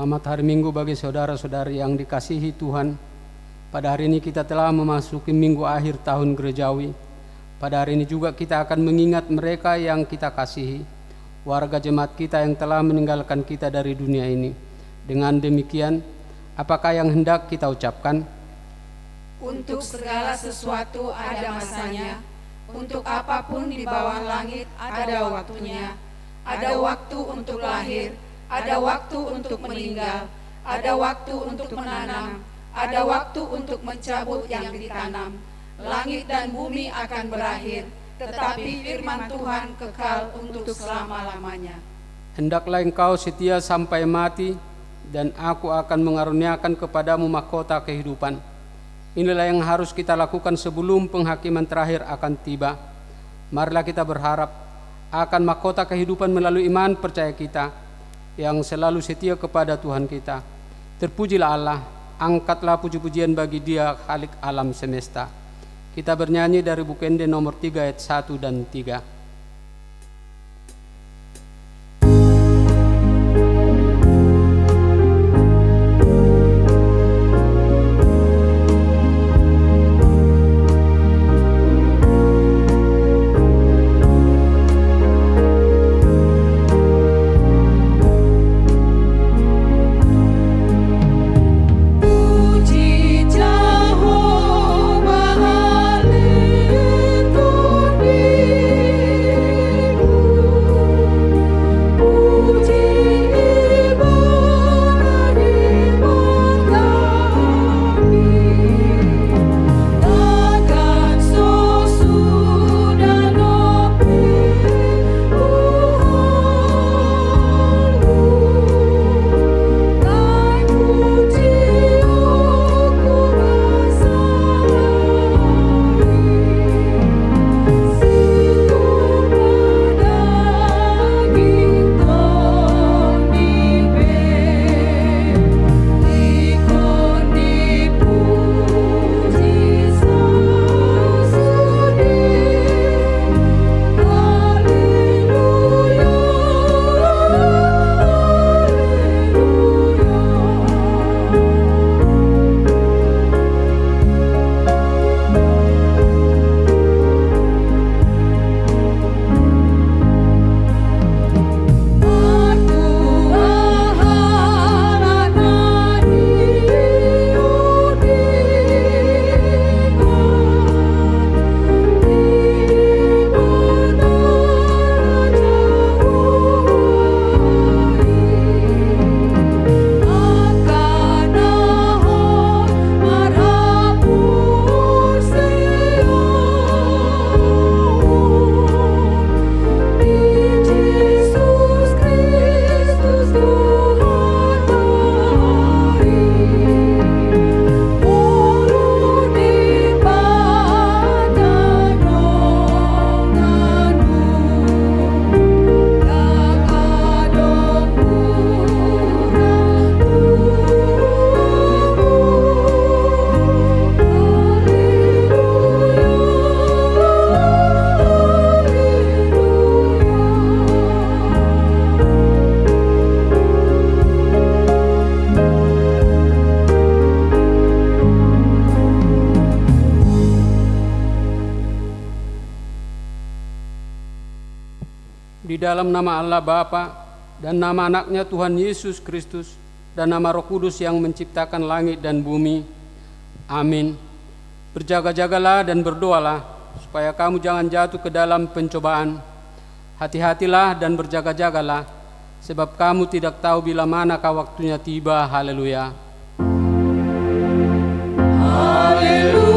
Selamat hari Minggu bagi saudara-saudari yang dikasihi Tuhan. Pada hari ini kita telah memasuki minggu akhir tahun gerejawi. Pada hari ini juga kita akan mengingat mereka yang kita kasihi, warga jemaat kita yang telah meninggalkan kita dari dunia ini. Dengan demikian, apakah yang hendak kita ucapkan? Untuk segala sesuatu ada masanya, untuk apapun di bawah langit ada waktunya. Ada waktu untuk lahir, ada waktu untuk meninggal, ada waktu untuk menanam, ada waktu untuk mencabut yang ditanam. Langit dan bumi akan berakhir, tetapi firman Tuhan kekal untuk selama-lamanya. Hendaklah engkau setia sampai mati, dan aku akan mengaruniakan kepadamu mahkota kehidupan. Inilah yang harus kita lakukan sebelum penghakiman terakhir akan tiba. Marilah kita berharap akan mahkota kehidupan melalui iman percaya kita yang selalu setia kepada Tuhan kita. Terpujilah Allah, angkatlah puji-pujian bagi Dia Khalik alam semesta. Kita bernyanyi dari Bukende nomor 3 ayat 1 dan 3. Di dalam nama Allah Bapa dan nama anaknya Tuhan Yesus Kristus dan nama Roh Kudus yang menciptakan langit dan bumi. Amin. Berjaga-jagalah dan berdoalah supaya kamu jangan jatuh ke dalam pencobaan. Hati-hatilah dan berjaga-jagalah, sebab kamu tidak tahu bila manakah waktunya tiba. Haleluya. Haleluya.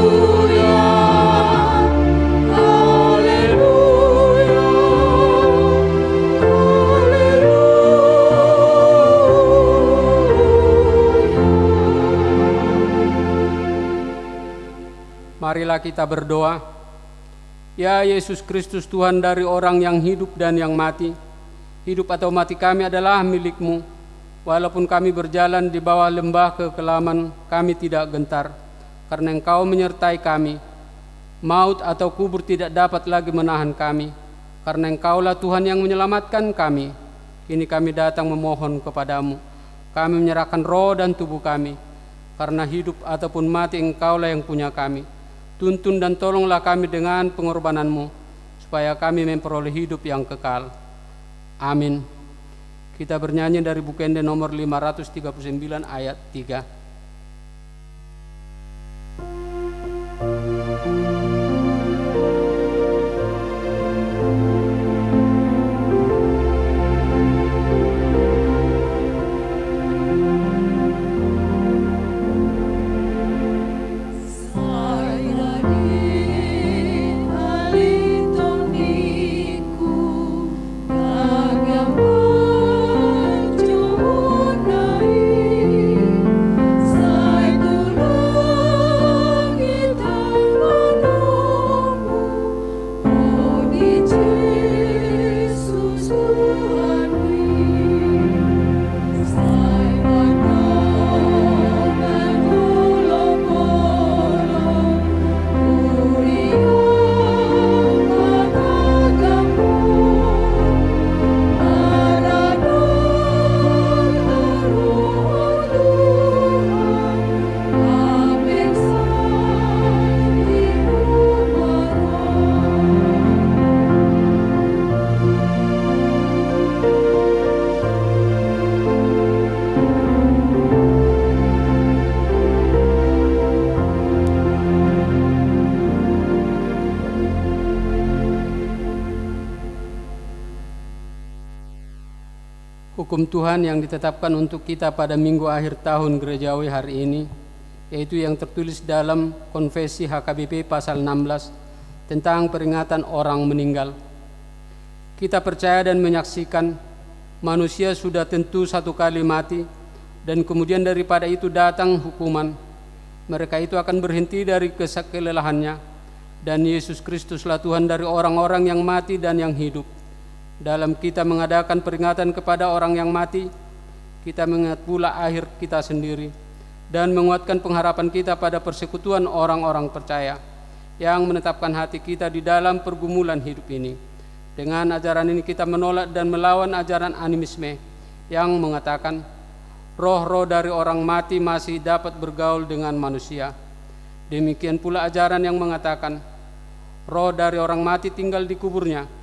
Marilah kita berdoa. Ya Yesus Kristus, Tuhan dari orang yang hidup dan yang mati, hidup atau mati kami adalah milik-Mu. Walaupun kami berjalan di bawah lembah kekelaman, kami tidak gentar, karena Engkau menyertai kami. Maut atau kubur tidak dapat lagi menahan kami, karena Engkaulah Tuhan yang menyelamatkan kami. Kini kami datang memohon kepadamu, Kami menyerahkan roh dan tubuh kami, karena hidup ataupun mati Engkaulah yang punya kami. Tuntun dan tolonglah kami dengan pengorbanan-Mu, supaya kami memperoleh hidup yang kekal. Amin. Kita bernyanyi dari Bukende nomor 539 ayat 3. Hukum Tuhan yang ditetapkan untuk kita pada minggu akhir tahun gerejawi hari ini, yaitu yang tertulis dalam Konfesi HKBP pasal 16 tentang peringatan orang meninggal. Kita percaya dan menyaksikan manusia sudah tentu satu kali mati, dan kemudian daripada itu datang hukuman. Mereka itu akan berhenti dari kelelahannya, dan Yesus Kristuslah Tuhan dari orang-orang yang mati dan yang hidup. Dalam kita mengadakan peringatan kepada orang yang mati, kita mengingat pula akhir kita sendiri dan menguatkan pengharapan kita pada persekutuan orang-orang percaya yang menetapkan hati kita di dalam pergumulan hidup ini. Dengan ajaran ini kita menolak dan melawan ajaran animisme yang mengatakan roh-roh dari orang mati masih dapat bergaul dengan manusia. Demikian pula ajaran yang mengatakan roh dari orang mati tinggal di kuburnya.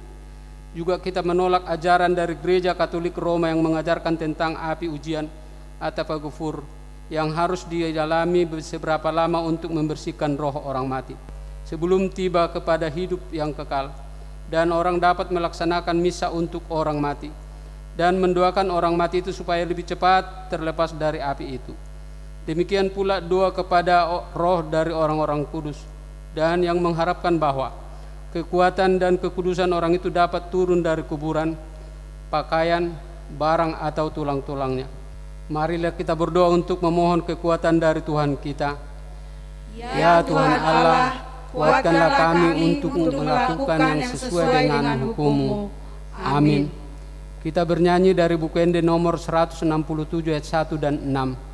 Juga kita menolak ajaran dari Gereja Katolik Roma yang mengajarkan tentang api ujian atau pagufur yang harus dialami seberapa lama untuk membersihkan roh orang mati sebelum tiba kepada hidup yang kekal, dan orang dapat melaksanakan misa untuk orang mati dan mendoakan orang mati itu supaya lebih cepat terlepas dari api itu. Demikian pula doa kepada roh dari orang-orang kudus, dan yang mengharapkan bahwa kekuatan dan kekudusan orang itu dapat turun dari kuburan, pakaian, barang atau tulang-tulangnya. Marilah kita berdoa untuk memohon kekuatan dari Tuhan kita. Ya Tuhan Allah, kuatkanlah kami untuk melakukan yang sesuai dengan hukum-Mu. Amin. Kita bernyanyi dari Bukende nomor 167 ayat 1 dan 6.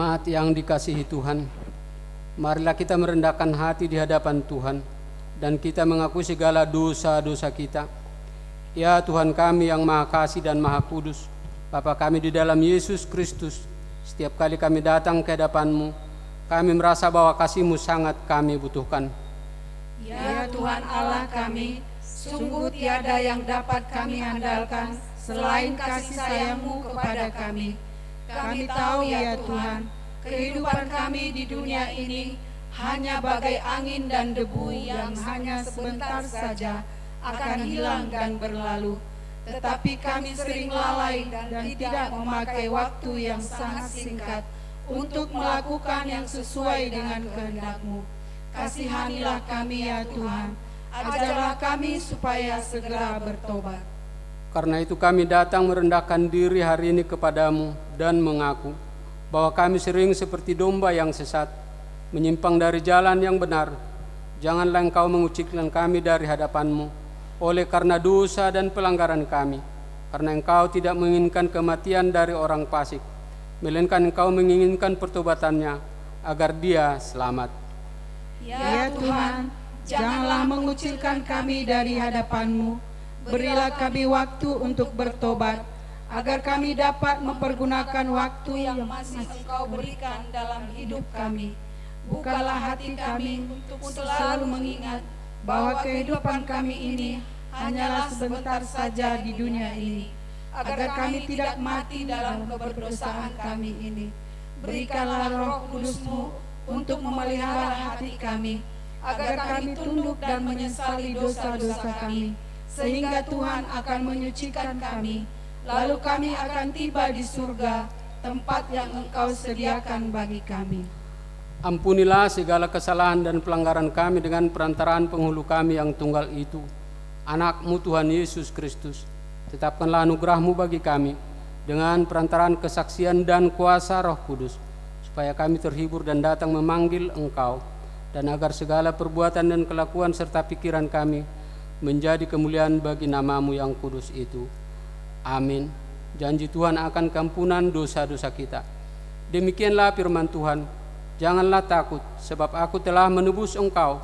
Jemaat yang dikasihi Tuhan, marilah kita merendahkan hati di hadapan Tuhan dan kita mengakui segala dosa-dosa kita. Ya Tuhan kami yang Maha Kasih dan Maha Kudus, Bapa kami di dalam Yesus Kristus, setiap kali kami datang ke hadapan-Mu, kami merasa bahwa kasih-Mu sangat kami butuhkan. Ya Tuhan Allah kami, sungguh tiada yang dapat kami andalkan selain kasih sayang-Mu kepada kami. Kami tahu ya Tuhan, kehidupan kami di dunia ini hanya bagai angin dan debu yang hanya sebentar saja akan hilang dan berlalu. Tetapi kami sering lalai dan tidak memakai waktu yang sangat singkat untuk melakukan yang sesuai dengan kehendak-Mu. Kasihanilah kami ya Tuhan, ajarlah kami supaya segera bertobat. Karena itu kami datang merendahkan diri hari ini kepadamu dan mengaku bahwa kami sering seperti domba yang sesat, menyimpang dari jalan yang benar. Janganlah Engkau mengucilkan kami dari hadapan-Mu oleh karena dosa dan pelanggaran kami, karena Engkau tidak menginginkan kematian dari orang fasik, melainkan Engkau menginginkan pertobatannya agar dia selamat. Ya Tuhan, janganlah mengucilkan kami dari hadapan-Mu. Berilah kami waktu untuk bertobat, agar kami dapat mempergunakan waktu yang masih Engkau berikan dalam hidup kami. Bukalah hati kami untuk selalu mengingat bahwa kehidupan kami ini hanyalah sebentar saja di dunia ini, agar kami tidak mati dalam keberdosaan kami ini. Berikanlah Roh Kudus-Mu untuk memelihara hati kami, agar kami tunduk dan menyesali dosa-dosa kami, sehingga Tuhan akan menyucikan kami, lalu kami akan tiba di surga, tempat yang Engkau sediakan bagi kami. Ampunilah segala kesalahan dan pelanggaran kami dengan perantaraan penghulu kami yang tunggal itu, Anak-Mu Tuhan Yesus Kristus. Tetapkanlah anugerah-Mu bagi kami dengan perantaraan kesaksian dan kuasa Roh Kudus, supaya kami terhibur dan datang memanggil Engkau, dan agar segala perbuatan dan kelakuan serta pikiran kami menjadi kemuliaan bagi nama-Mu yang kudus itu. Amin. Janji Tuhan akan keampunan dosa-dosa kita. Demikianlah firman Tuhan. Janganlah takut, sebab aku telah menebus engkau.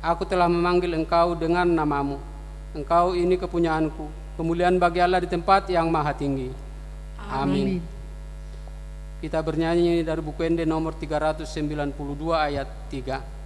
Aku telah memanggil engkau dengan nama-Mu. Engkau ini kepunyaanku. Kemuliaan bagi Allah di tempat yang maha tinggi. Amin. Kita bernyanyi dari buku Ende nomor 392 ayat 3.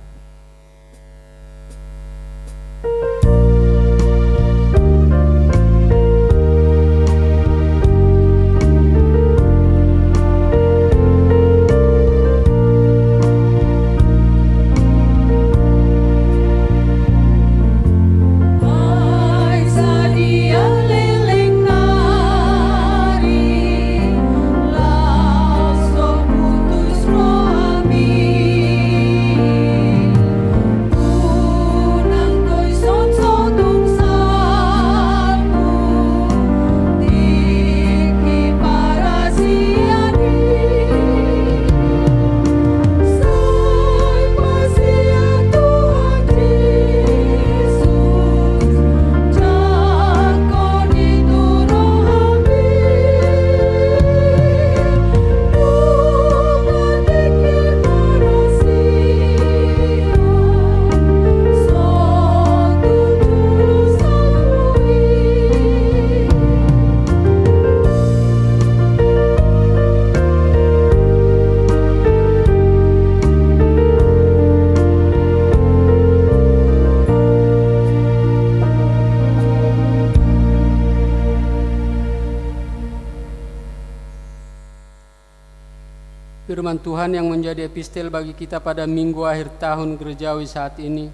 Firman Tuhan yang menjadi epistel bagi kita pada minggu akhir tahun gerejawi saat ini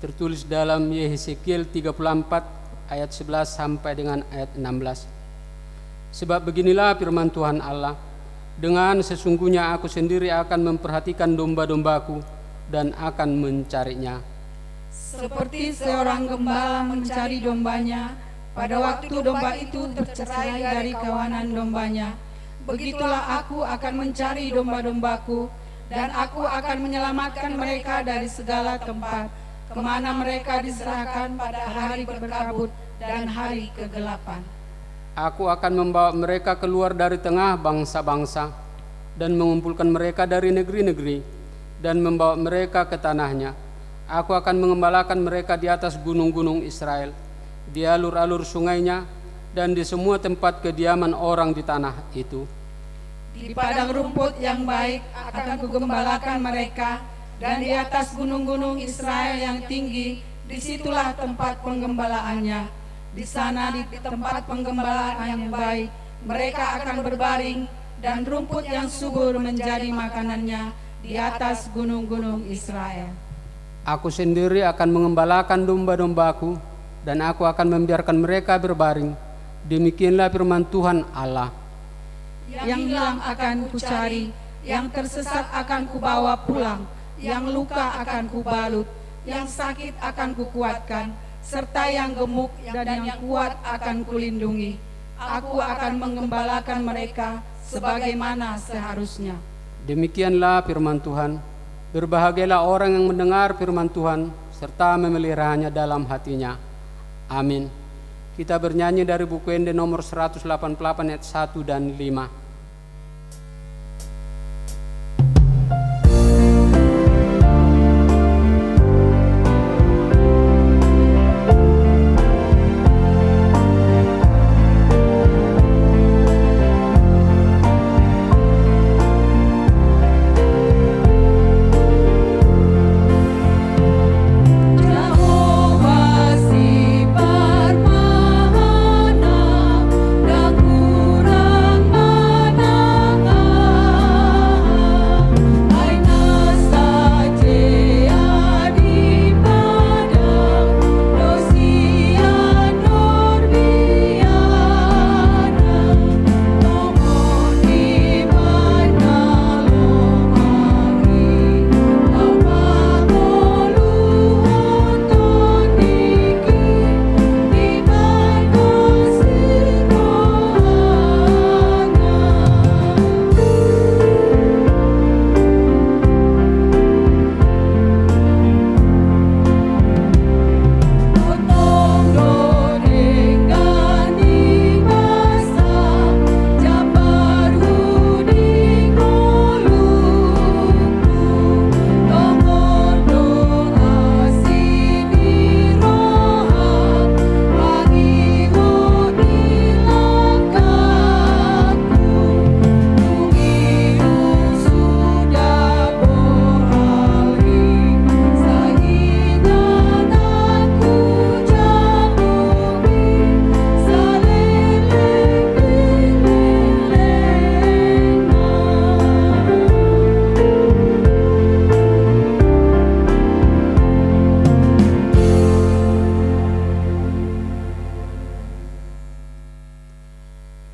tertulis dalam Yehezekiel 34 ayat 11 sampai dengan ayat 16. Sebab beginilah firman Tuhan Allah, dengan sesungguhnya aku sendiri akan memperhatikan domba-dombaku dan akan mencarinya. Seperti seorang gembala mencari dombanya pada waktu domba itu tercerai dari kawanan dombanya, begitulah aku akan mencari domba-dombaku, dan aku akan menyelamatkan mereka dari segala tempat, kemana mereka diserahkan pada hari berkabut dan hari kegelapan. Aku akan membawa mereka keluar dari tengah bangsa-bangsa, dan mengumpulkan mereka dari negeri-negeri dan membawa mereka ke tanahnya. Aku akan mengembalakan mereka di atas gunung-gunung Israel, di alur-alur sungainya, dan di semua tempat kediaman orang di tanah itu. Di padang rumput yang baik akan kugembalakan mereka, dan di atas gunung-gunung Israel yang tinggi, disitulah tempat penggembalaannya. Di sana, di tempat penggembalaan yang baik, mereka akan berbaring, dan rumput yang subur menjadi makanannya di atas gunung-gunung Israel. Aku sendiri akan mengembalakan domba-dombaku, dan aku akan membiarkan mereka berbaring. Demikianlah firman Tuhan Allah. Yang hilang akan kucari, yang tersesat akan kubawa pulang, yang luka akan kubalut, yang sakit akan kukuatkan, serta yang gemuk dan yang kuat akan kulindungi. Aku akan mengembalakan mereka sebagaimana seharusnya. Demikianlah firman Tuhan. Berbahagialah orang yang mendengar firman Tuhan serta memeliharanya dalam hatinya. Amin. Kita bernyanyi dari buku Ende nomor 188 ayat 1 dan 5.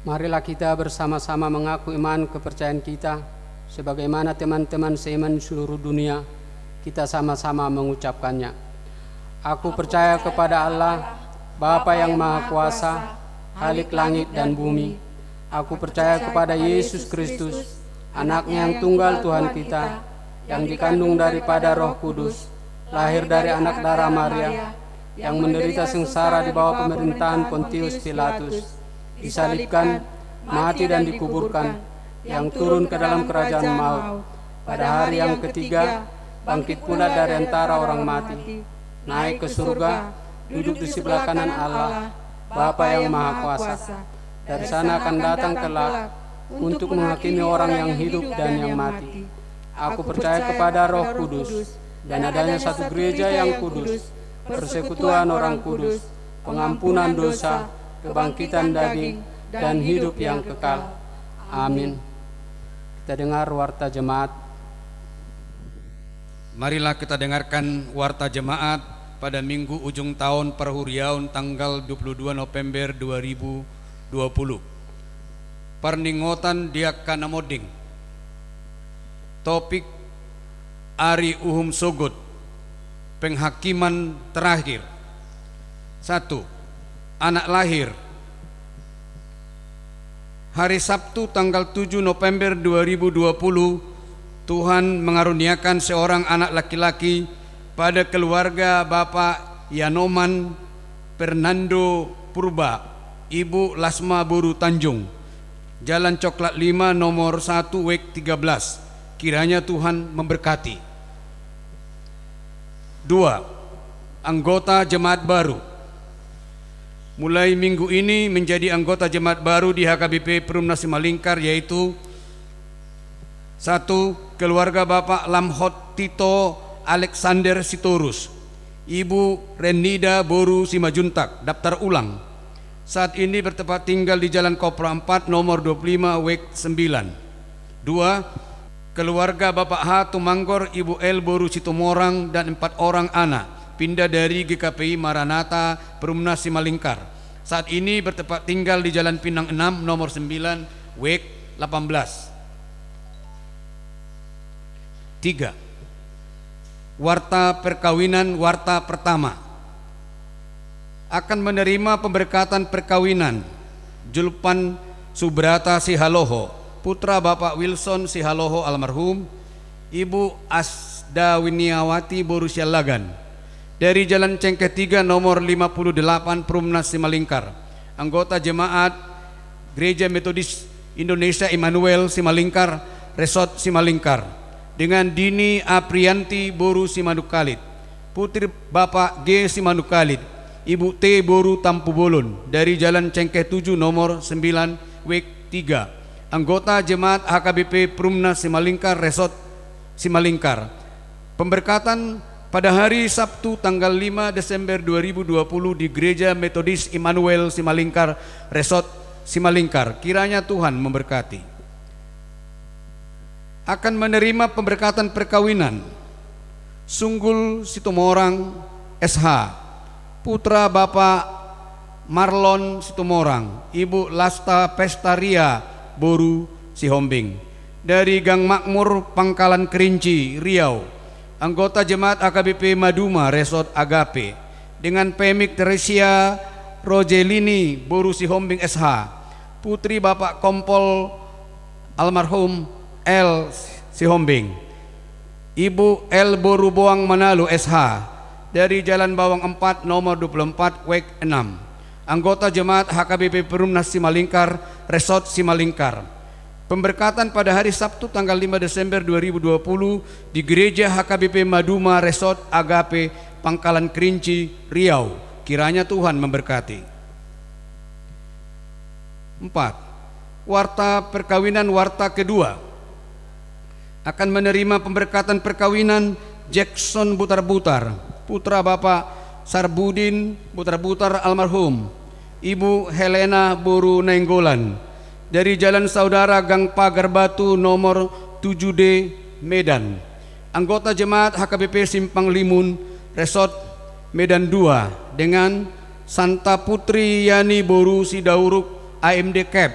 Marilah kita bersama-sama mengaku iman kepercayaan kita, sebagaimana teman-teman seiman seluruh dunia, kita sama-sama mengucapkannya. Aku percaya kepada Allah, Bapa yang Maha Kuasa, Khalik langit dan bumi. Aku percaya kepada Yesus Kristus, Anaknya yang tunggal Tuhan kita, yang dikandung daripada Roh Kudus, lahir dari anak darah Maria, yang menderita sengsara di bawah pemerintahan Pontius Pilatus, disalibkan, mati dan dikuburkan, yang turun ke dalam kerajaan maut. Pada hari yang ketiga, bangkit pula dari antara orang mati, naik ke surga, duduk di sebelah kanan Allah, Bapa yang Maha Kuasa. Dari sana akan datang kelak untuk menghakimi orang yang hidup dan yang mati. Aku percaya kepada Roh Kudus, dan adanya satu gereja yang kudus, persekutuan orang kudus, pengampunan dosa, kebangkitan daging, dan hidup yang kekal. Amin. Kita dengar warta jemaat. Marilah kita dengarkan warta jemaat pada Minggu ujung tahun Perhuriaun tanggal 22 November 2020. Perningotan Diakana Moding. Topik Ari Uhum Sogot, penghakiman terakhir. 1. Anak lahir. Hari Sabtu tanggal 7 November 2020, Tuhan mengaruniakan seorang anak laki-laki pada keluarga Bapak Yanoman Fernando Purba, Ibu Lasma Buru Tanjung, Jalan Coklat 5 nomor 1 WEK 13. Kiranya Tuhan memberkati. 2. Anggota jemaat baru. Mulai minggu ini menjadi anggota jemaat baru di HKBP Perumnas Simalingkar yaitu 1. Keluarga Bapak Lamhot Tito Alexander Sitorus, Ibu Renida Boru Simajuntak, daftar ulang. Saat ini bertempat tinggal di Jalan Kopra 4 nomor 25 WEK 9. 2. Keluarga Bapak H. Tumanggor, Ibu L. Boru Situmorang dan 4 orang anak pindah dari GKPI Maranatha Perumnas Simalingkar. Saat ini bertempat tinggal di Jalan Pinang 6 nomor 9 WEK 18. 3. Warta perkawinan warta pertama akan menerima pemberkatan perkawinan Julpan Subrata Sihaloho, putra Bapak Wilson Sihaloho almarhum, Ibu Asda Winiawati Boru Sialagan, dari Jalan Cengkeh 3 nomor 58 Perumnas Simalingkar, anggota jemaat Gereja Metodis Indonesia Immanuel Simalingkar, Resort Simalingkar, dengan Dini Aprianti Boru Simanukalit, putri Bapak G. Simanukalit, Ibu T. Boru Tampu Bolon, dari Jalan Cengkeh 7 nomor 9 WEK 3, anggota jemaat HKBP Perumnas Simalingkar Resort Simalingkar. Pemberkatan pada hari Sabtu tanggal 5 Desember 2020 di Gereja Metodis Immanuel Simalingkar Resort Simalingkar. Kiranya Tuhan memberkati. Akan menerima pemberkatan perkawinan Sunggul Situmorang SH, putra Bapak Marlon Situmorang, Ibu Lasta Pestaria Boru Sihombing, dari Gang Makmur Pangkalan Kerinci Riau, anggota jemaat AKBP Maduma Resort Agape, dengan Pemik Teresia Rogelini Boru Sihombing SH, putri Bapak Kompol almarhum L. Sihombing, Ibu L. Boru Boang Manalu SH, dari Jalan Bawang 4 nomor 24 WEK 6, anggota jemaat HKBP Perumnas Simalingkar Resort Simalingkar. Pemberkatan pada hari Sabtu tanggal 5 Desember 2020 di Gereja HKBP Maduma Resort Agape Pangkalan Kerinci Riau. Kiranya Tuhan memberkati. 4. Warta perkawinan warta kedua akan menerima pemberkatan perkawinan Jackson Butar-Butar, putra Bapak Sarbudin Butar-Butar almarhum, Ibu Helena Boru Nenggolan, dari Jalan Saudara Gang Pagar Batu nomor 7D Medan, anggota jemaat HKBP Simpang Limun Resort Medan 2, dengan Santa Putri Yani Boru Sidauruk AMD Cap,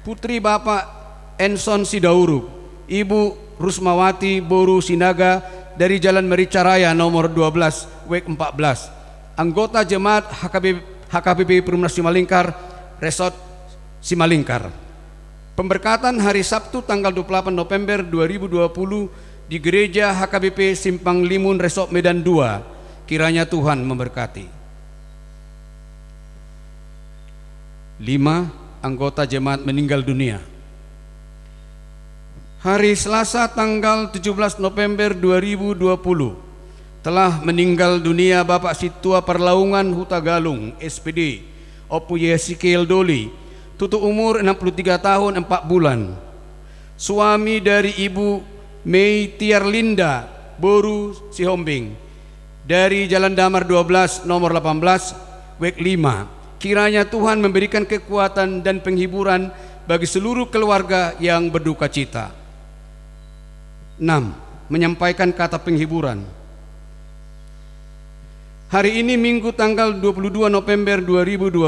putri Bapak Enson Sidauruk, Ibu Rusmawati Boru Sinaga, dari Jalan Merica Raya nomor 12 WEK 14, anggota jemaat HKBP Perumnas Simalingkar Resort Simalingkar. Pemberkatan hari Sabtu tanggal 28 November 2020 di Gereja HKBP Simpang Limun Resort Medan 2. Kiranya Tuhan memberkati. 5. Anggota jemaat meninggal dunia. Hari Selasa tanggal 17 November 2020 telah meninggal dunia Bapak Situa Perlaungan Hutagalung SPD Opu Yesikil Doli, tutu umur 63 tahun 4 bulan, suami dari Ibu Mei Tiarlinda Boru Sihombing, dari Jalan Damar 12 nomor 18 WEK 5. Kiranya Tuhan memberikan kekuatan dan penghiburan bagi seluruh keluarga yang berduka cita. 6. Menyampaikan kata penghiburan. Hari ini Minggu tanggal 22 November 2020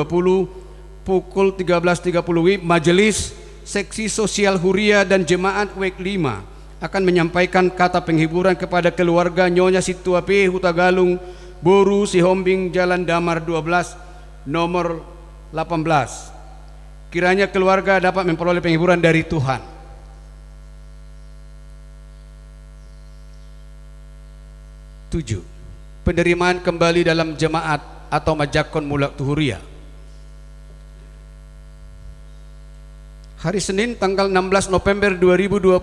pukul 13.30 WIB, Majelis Seksi Sosial Huria dan Jemaat WEK 5 akan menyampaikan kata penghiburan kepada keluarga Nyonya Situa P. Hutagalung Boru Sihombing, Jalan Damar 12 nomor 18. Kiranya keluarga dapat memperoleh penghiburan dari Tuhan. 7. Penerimaan kembali dalam jemaat atau majakon mulak tuhuria. Hari Senin tanggal 16 November 2020,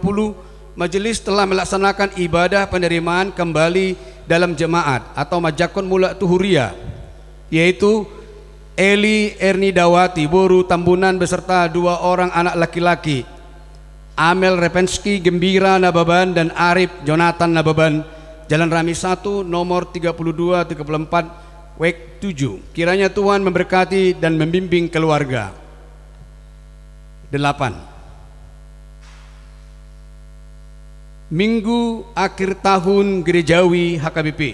majelis telah melaksanakan ibadah penerimaan kembali dalam jemaat atau majakon mula tuhuria, yaitu Eli Ernidawati Boru Tambunan beserta 2 orang anak laki-laki, Amel Repensky Gembira Nababan dan Arif Jonathan Nababan, Jalan Rami 1 nomor 3234 WEK 7. Kiranya Tuhan memberkati dan membimbing keluarga. 8. Minggu akhir tahun gerejawi HKBP.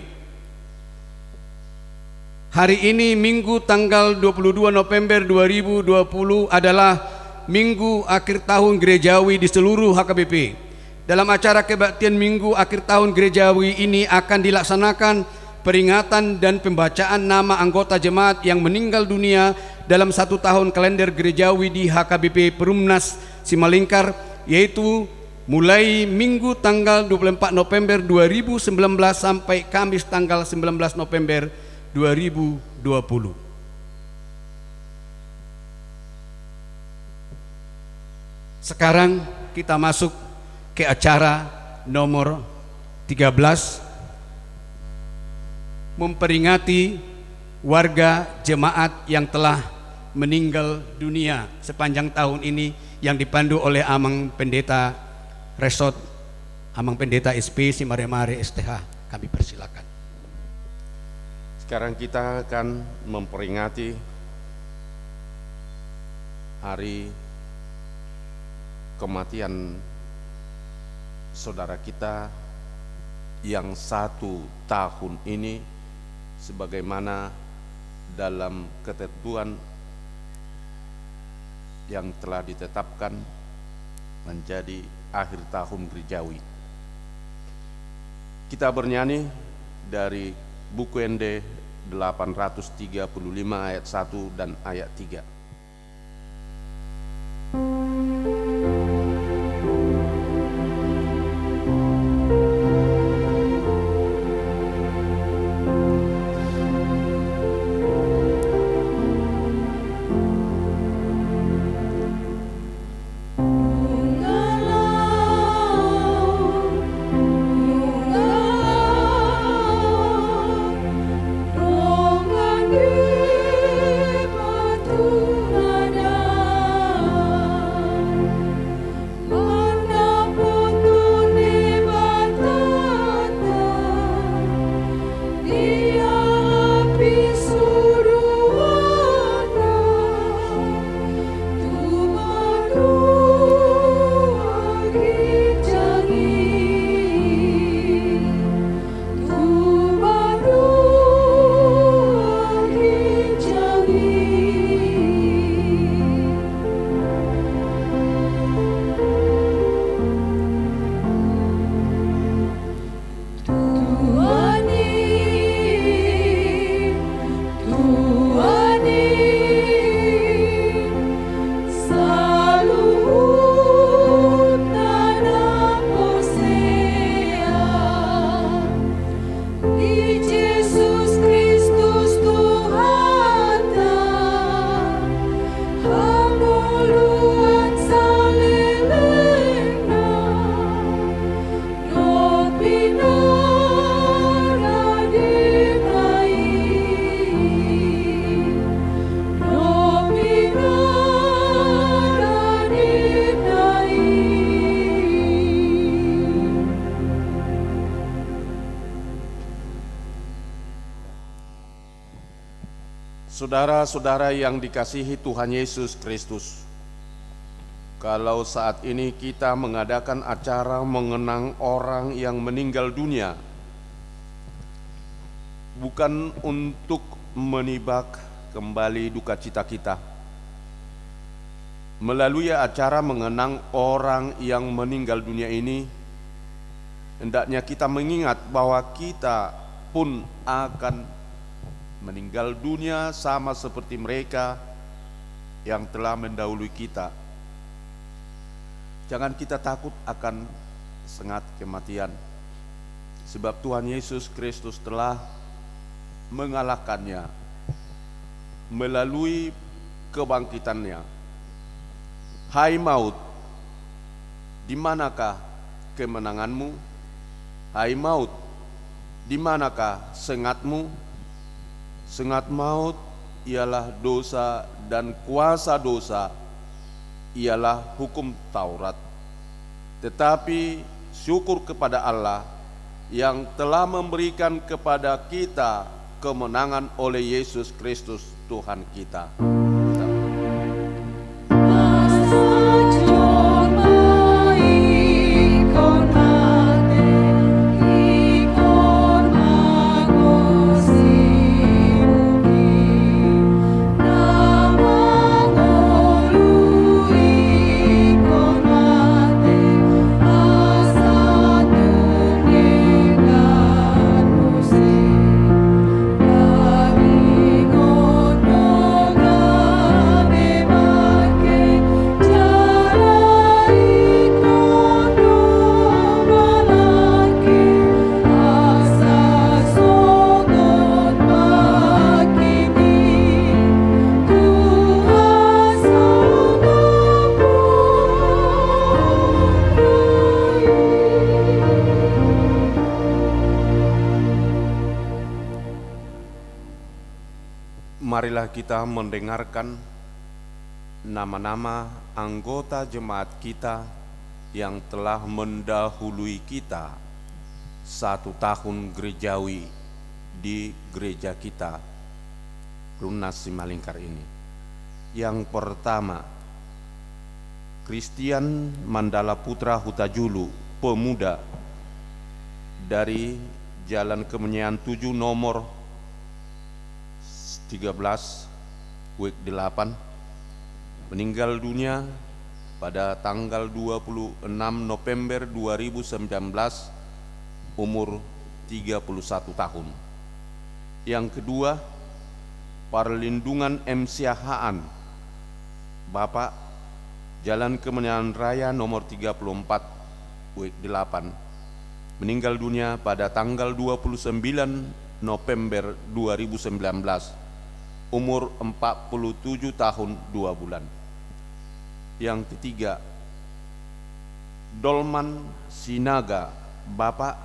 Hari ini Minggu tanggal 22 November 2020 adalah Minggu akhir tahun gerejawi di seluruh HKBP. Dalam acara kebaktian Minggu akhir tahun gerejawi ini akan dilaksanakan peringatan dan pembacaan nama anggota jemaat yang meninggal dunia dalam 1 tahun kalender gerejawi di HKBP Perumnas Simalingkar, yaitu mulai Minggu tanggal 24 November 2019 sampai Kamis tanggal 19 November 2020. Sekarang kita masuk ke acara nomor 13, memperingati warga jemaat yang telah meninggal dunia sepanjang tahun ini yang dipandu oleh Amang Pendeta Resort, Amang Pendeta SP Simaremare STH. Kami persilakan. Sekarang kita akan memperingati hari kematian saudara kita yang 1 tahun ini, sebagaimana dalam ketentuan yang telah ditetapkan menjadi akhir tahun gerejawi. Kita bernyanyi dari buku ND 835 ayat 1 dan ayat 3. Saudara-saudara yang dikasihi Tuhan Yesus Kristus, kalau saat ini kita mengadakan acara mengenang orang yang meninggal dunia, bukan untuk menibak kembali duka cita kita. Melalui acara mengenang orang yang meninggal dunia ini, hendaknya kita mengingat bahwa kita pun akan meninggal dunia sama seperti mereka yang telah mendahului kita. Jangan kita takut akan sengat kematian, sebab Tuhan Yesus Kristus telah mengalahkannya melalui kebangkitannya. Hai maut, di manakah kemenanganmu? Hai maut, di manakah sengatmu? Sengat maut ialah dosa, dan kuasa dosa ialah hukum Taurat. Tetapi syukur kepada Allah yang telah memberikan kepada kita kemenangan oleh Yesus Kristus Tuhan kita. Marilah kita mendengarkan nama-nama anggota jemaat kita yang telah mendahului kita 1 tahun gerejawi di gereja kita, Lunas Simalingkar ini. Yang pertama, Christian Mandala Putra Hutajulu, pemuda dari Jalan Kemenyan 7 nomor 13 WIK 8, meninggal dunia pada tanggal 26 November 2019, umur 31 tahun. Yang kedua, Perlindungan M. Siahaan, Bapak, Jalan Kemenyan Raya nomor 34 WIK 8, meninggal dunia pada tanggal 29 November 2019, umur 47 tahun 2 bulan. Yang ketiga, Dolman Sinaga, Bapak,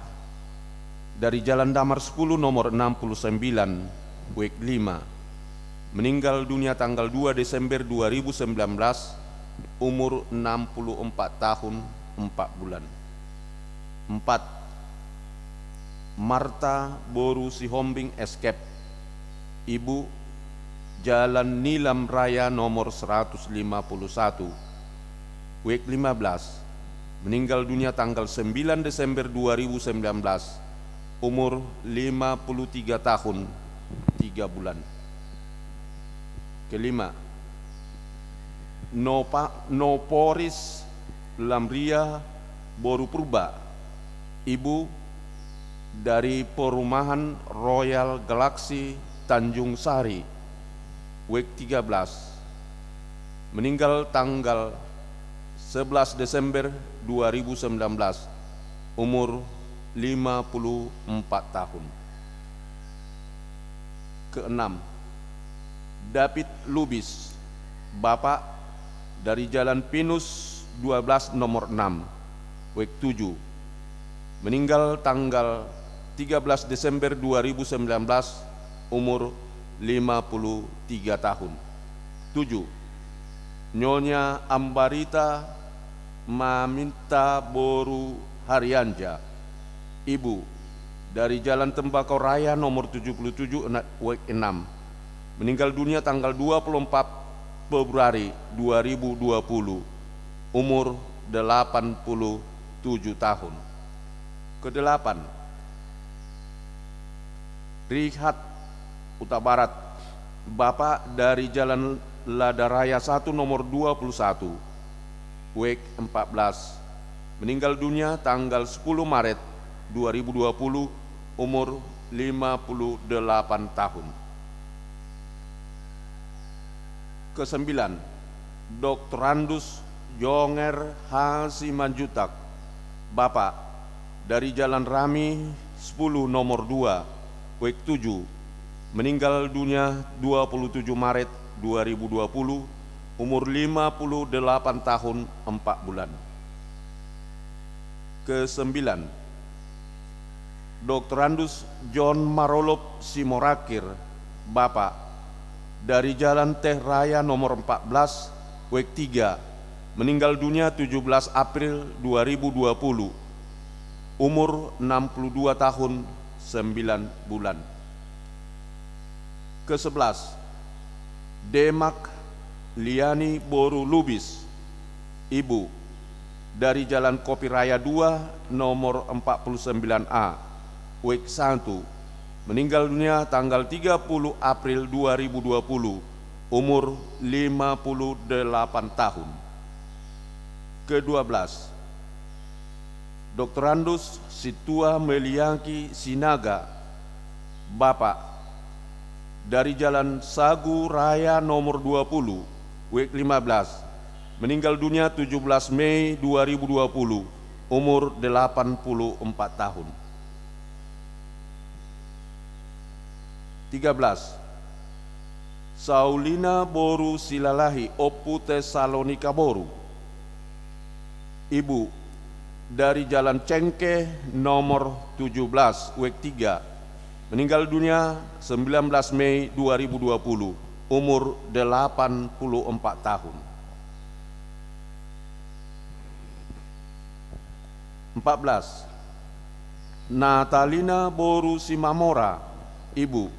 dari Jalan Damar 10 nomor 69 WIK 5, meninggal dunia tanggal 2 Desember 2019, umur 64 tahun 4 bulan. 4. Marta Boru Sihombing Escape, Ibu, Jalan Nilam Raya nomor 151 WIK 15, meninggal dunia tanggal 9 Desember 2019, umur 53 tahun 3 bulan. Kelima, Noporis Lamria Boru Purba, Ibu, dari Perumahan Royal Galaxy Tanjung Sari WIK 13, meninggal tanggal 11 Desember 2019, umur 54 tahun. Keenam, David Lubis, Bapak, dari Jalan Pinus 12 nomor 6 WIK 7, meninggal tanggal 13 Desember 2019, umur 53 tahun. 7. Nyonya Ambarita Maminta Boru Haryanja, Ibu, dari Jalan Tembakau Raya nomor 77 WIK 6, meninggal dunia tanggal 24 Februari 2020, umur 87 tahun. Kedelapan, Rihat Utabarat, Bapak, dari Jalan Lada Raya 1 nomor 21 WIK 14, meninggal dunia tanggal 10 Maret 2020, umur 58 tahun. Kesembilan, Dr. Andus Jonger H. Simanjutak, Bapak, dari Jalan Rami 10 nomor 2 WIK 7, meninggal dunia 27 Maret 2020, umur 58 tahun 4 bulan. Ke-9, Dr. Andus John Marolop Simorakir, Bapak, dari Jalan Teh Raya nomor 14, WEK 3, meninggal dunia 17 April 2020, umur 62 tahun 9 bulan. Ke-11, Demak Liani Boru Lubis, Ibu, dari Jalan Kopi Raya 2 nomor 49A, WEK 1, meninggal dunia tanggal 30 April 2020, umur 58 tahun. Ke-12, Dr. Andus Situa Meliangki Sinaga, Bapak, dari Jalan Sagu Raya nomor 20, WEK 15, meninggal dunia 17 Mei 2020, umur 84 tahun. 13, Saulina Boru Silalahi Opu Tesalonika Boru, Ibu, dari Jalan Cengke nomor 17, WEK 3, meninggal dunia 19 Mei 2020, umur 84 tahun. 14, Natalina Boru Simamora, Ibu,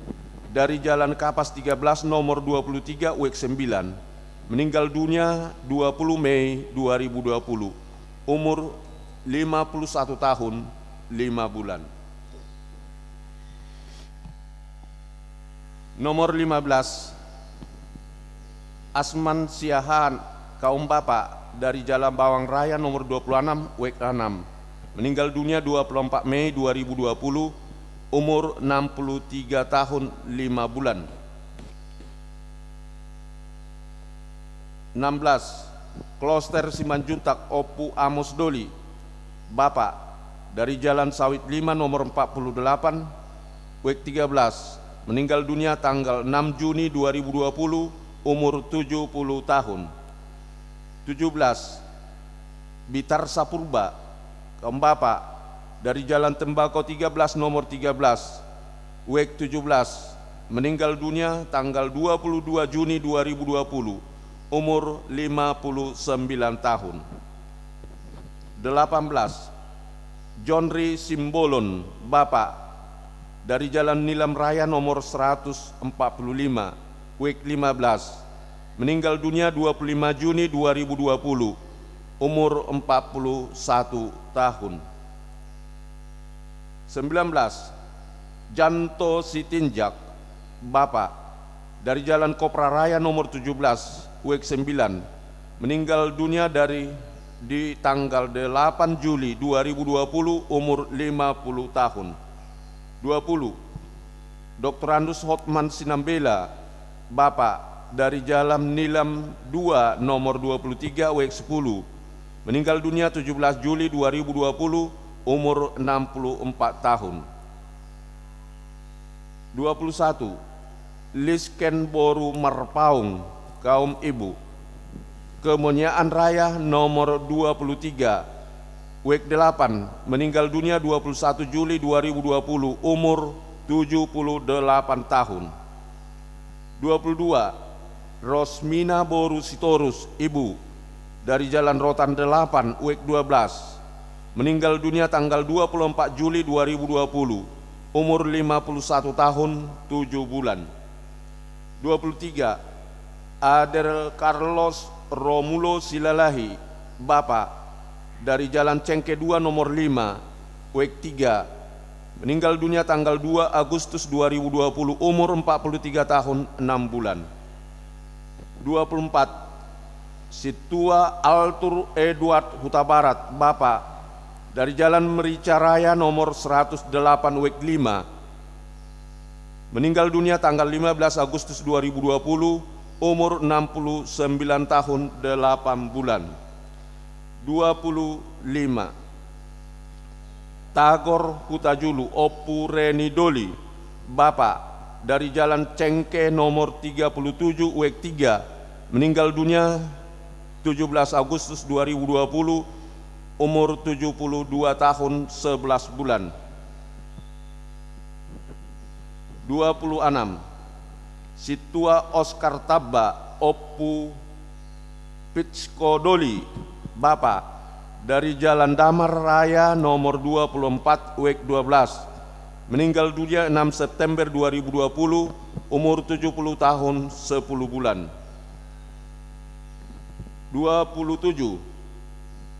dari Jalan Kapas 13 nomor 23, WEK 9, meninggal dunia 20 Mei 2020, umur 51 tahun 5 bulan. Nomor 15, Asman Siahan, kaum bapak, dari Jalan Bawang Raya nomor 26, WEK 6, meninggal dunia 24 Mei 2020, umur 63 tahun 5 bulan. 16, Kloster Simanjuntak Opu Amos Doli, Bapak, dari Jalan Sawit 5 nomor 48, WEK 13, meninggal dunia tanggal 6 Juni 2020, umur 70 tahun. 17, Bitar Sapurba, kaum bapak, dari Jalan Tembakau 13 nomor 13, WEK 17, meninggal dunia tanggal 22 Juni 2020, umur 59 tahun. 18, Johnry Simbolon, Bapak, dari Jalan Nilam Raya nomor 145, WEK 15, meninggal dunia 25 Juni 2020, umur 41 tahun. 19, Janto Sitinjak, Bapak, dari Jalan Kopra Raya nomor 17, WEK 9, meninggal dunia di tanggal 8 Juli 2020, umur 50 tahun. 20, Dr. Andus Hotman Sinambela, Bapak, dari Jalan Nilam 2 nomor 23, WEK 10, meninggal dunia 17 Juli 2020, umur 64 tahun. 21, Lisken Boru Marpaung, kaum ibu, Kemuliaan Raya nomor 23, WEK 8, meninggal dunia 21 Juli 2020, umur 78 tahun. 22, Rosmina Boru Sitorus, Ibu, dari Jalan Rotan 8, WEK 12, meninggal dunia tanggal 24 Juli 2020, umur 51 tahun 7 bulan. 23, Ader Carlos Romulo Silalahi, Bapak, dari Jalan Cengke 2 nomor 5, WEK 3, meninggal dunia tanggal 2 Agustus 2020, umur 43 tahun 6 bulan. 24, Situa Altur Edward Huta Barat, Bapak, dari Jalan Merica Raya nomor 108, WEK 5, meninggal dunia tanggal 15 Agustus 2020, umur 69 tahun 8 bulan. 25, Tagor Hutajulu Opu Reni Doli, Bapak, dari Jalan Cengke nomor 37, WEK 3, meninggal dunia 17 Agustus 2020, umur 72 tahun 11 bulan. 26. Situa Oscar Tabba Oppu Pitskodoli, Bapak, dari Jalan Damar Raya nomor 24 WEK 12, meninggal dunia 6 September 2020, umur 70 tahun 10 bulan. 27.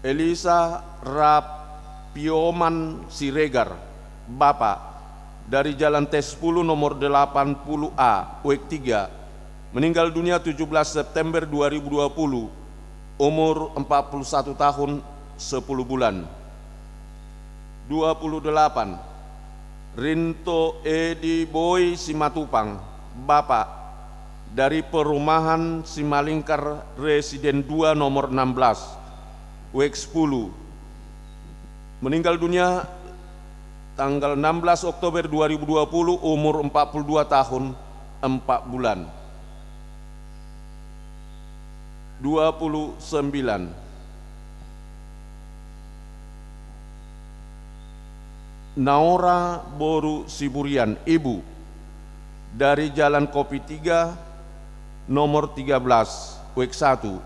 Elisa Rapioman Siregar, Bapak, dari Jalan T10 nomor 80A WEK 3, meninggal dunia 17 September 2020, umur 41 tahun 10 bulan. 28. Rinto Edi Boy Simatupang, Bapak, dari Perumahan Simalingkar Residen 2 nomor 16 WEK 10, meninggal dunia tanggal 16 Oktober 2020, umur 42 tahun 4 bulan. 29. Naora Boru Siburian, Ibu, dari Jalan Kopi 3 nomor 13 WEK 1,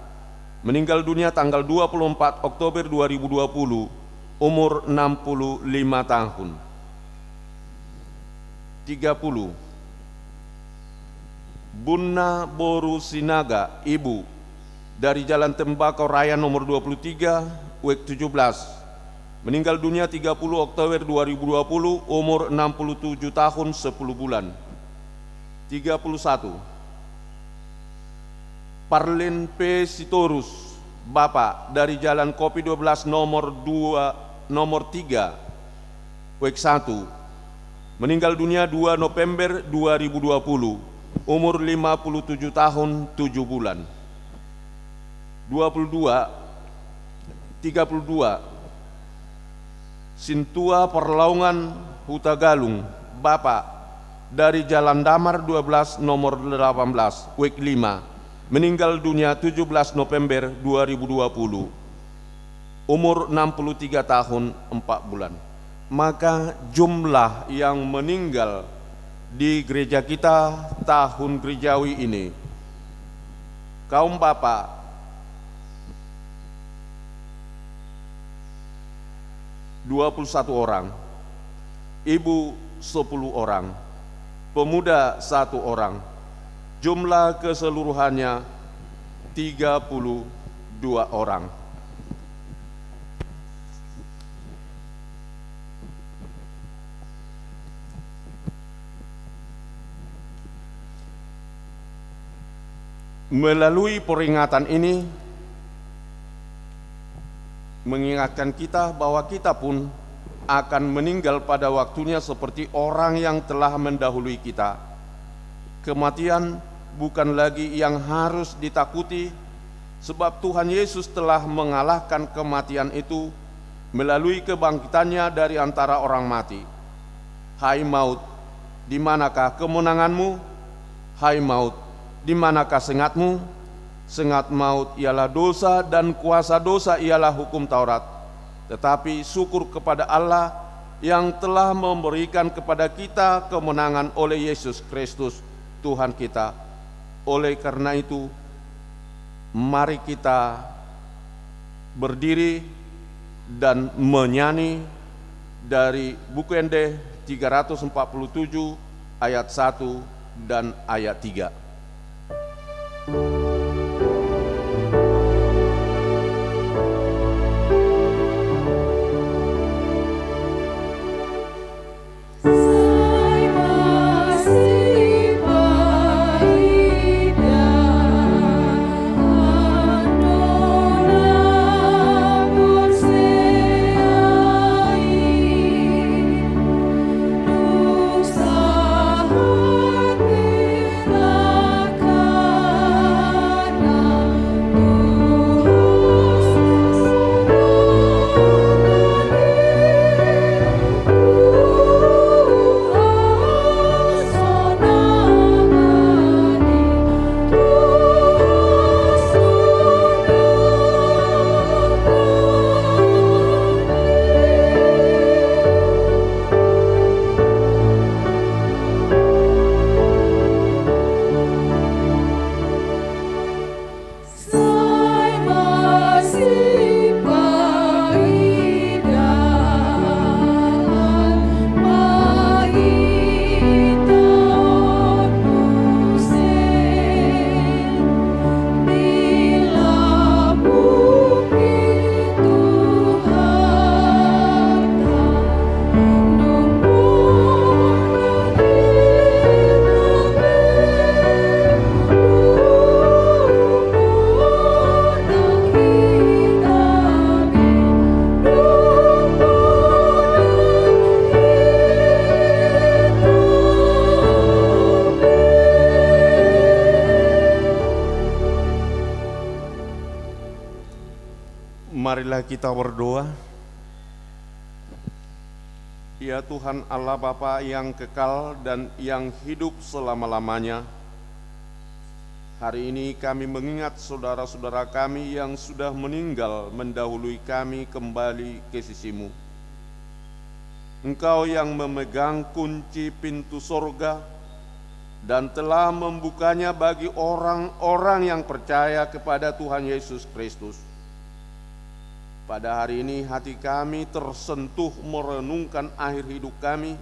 meninggal dunia tanggal 24 Oktober 2020, umur 65 tahun. 30. Bunna Boru Sinaga, Ibu, dari Jalan Tembakau Raya nomor 23 WEK 17, meninggal dunia 30 Oktober 2020, umur 67 tahun 10 bulan. 31. Parlin P. Sitorus, Bapak, dari Jalan Kopi 12 nomor 3 WEK 1, meninggal dunia 2 November 2020, umur 57 tahun 7 bulan. 32. Sintua Perlaungan Hutagalung, Bapak, dari Jalan Damar 12 nomor 18 WEK 5, meninggal dunia 17 November 2020, umur 63 tahun 4 bulan. Maka jumlah yang meninggal di gereja kita tahun gerejawi ini, kaum bapak 21 orang, ibu 10 orang, pemuda 1 orang, jumlah keseluruhannya 32 orang. Melalui peringatan ini mengingatkan kita bahwa kita pun akan meninggal pada waktunya seperti orang yang telah mendahului kita. Kematian bukan lagi yang harus ditakuti, sebab Tuhan Yesus telah mengalahkan kematian itu melalui kebangkitannya dari antara orang mati. Hai maut, di manakah kemenanganmu? Hai maut, di manakah sengatmu? Sengat maut ialah dosa dan kuasa dosa ialah hukum Taurat. Tetapi syukur kepada Allah yang telah memberikan kepada kita kemenangan oleh Yesus Kristus Tuhan kita. Oleh karena itu, mari kita berdiri dan menyanyi dari buku Ende 347 ayat 1 dan ayat 3. Love marilah kita berdoa. Ya Tuhan Allah Bapa yang kekal dan yang hidup selama-lamanya, hari ini kami mengingat saudara-saudara kami yang sudah meninggal mendahului kami kembali ke sisi-Mu. Engkau yang memegang kunci pintu sorga dan telah membukanya bagi orang-orang yang percaya kepada Tuhan Yesus Kristus. Pada hari ini hati kami tersentuh merenungkan akhir hidup kami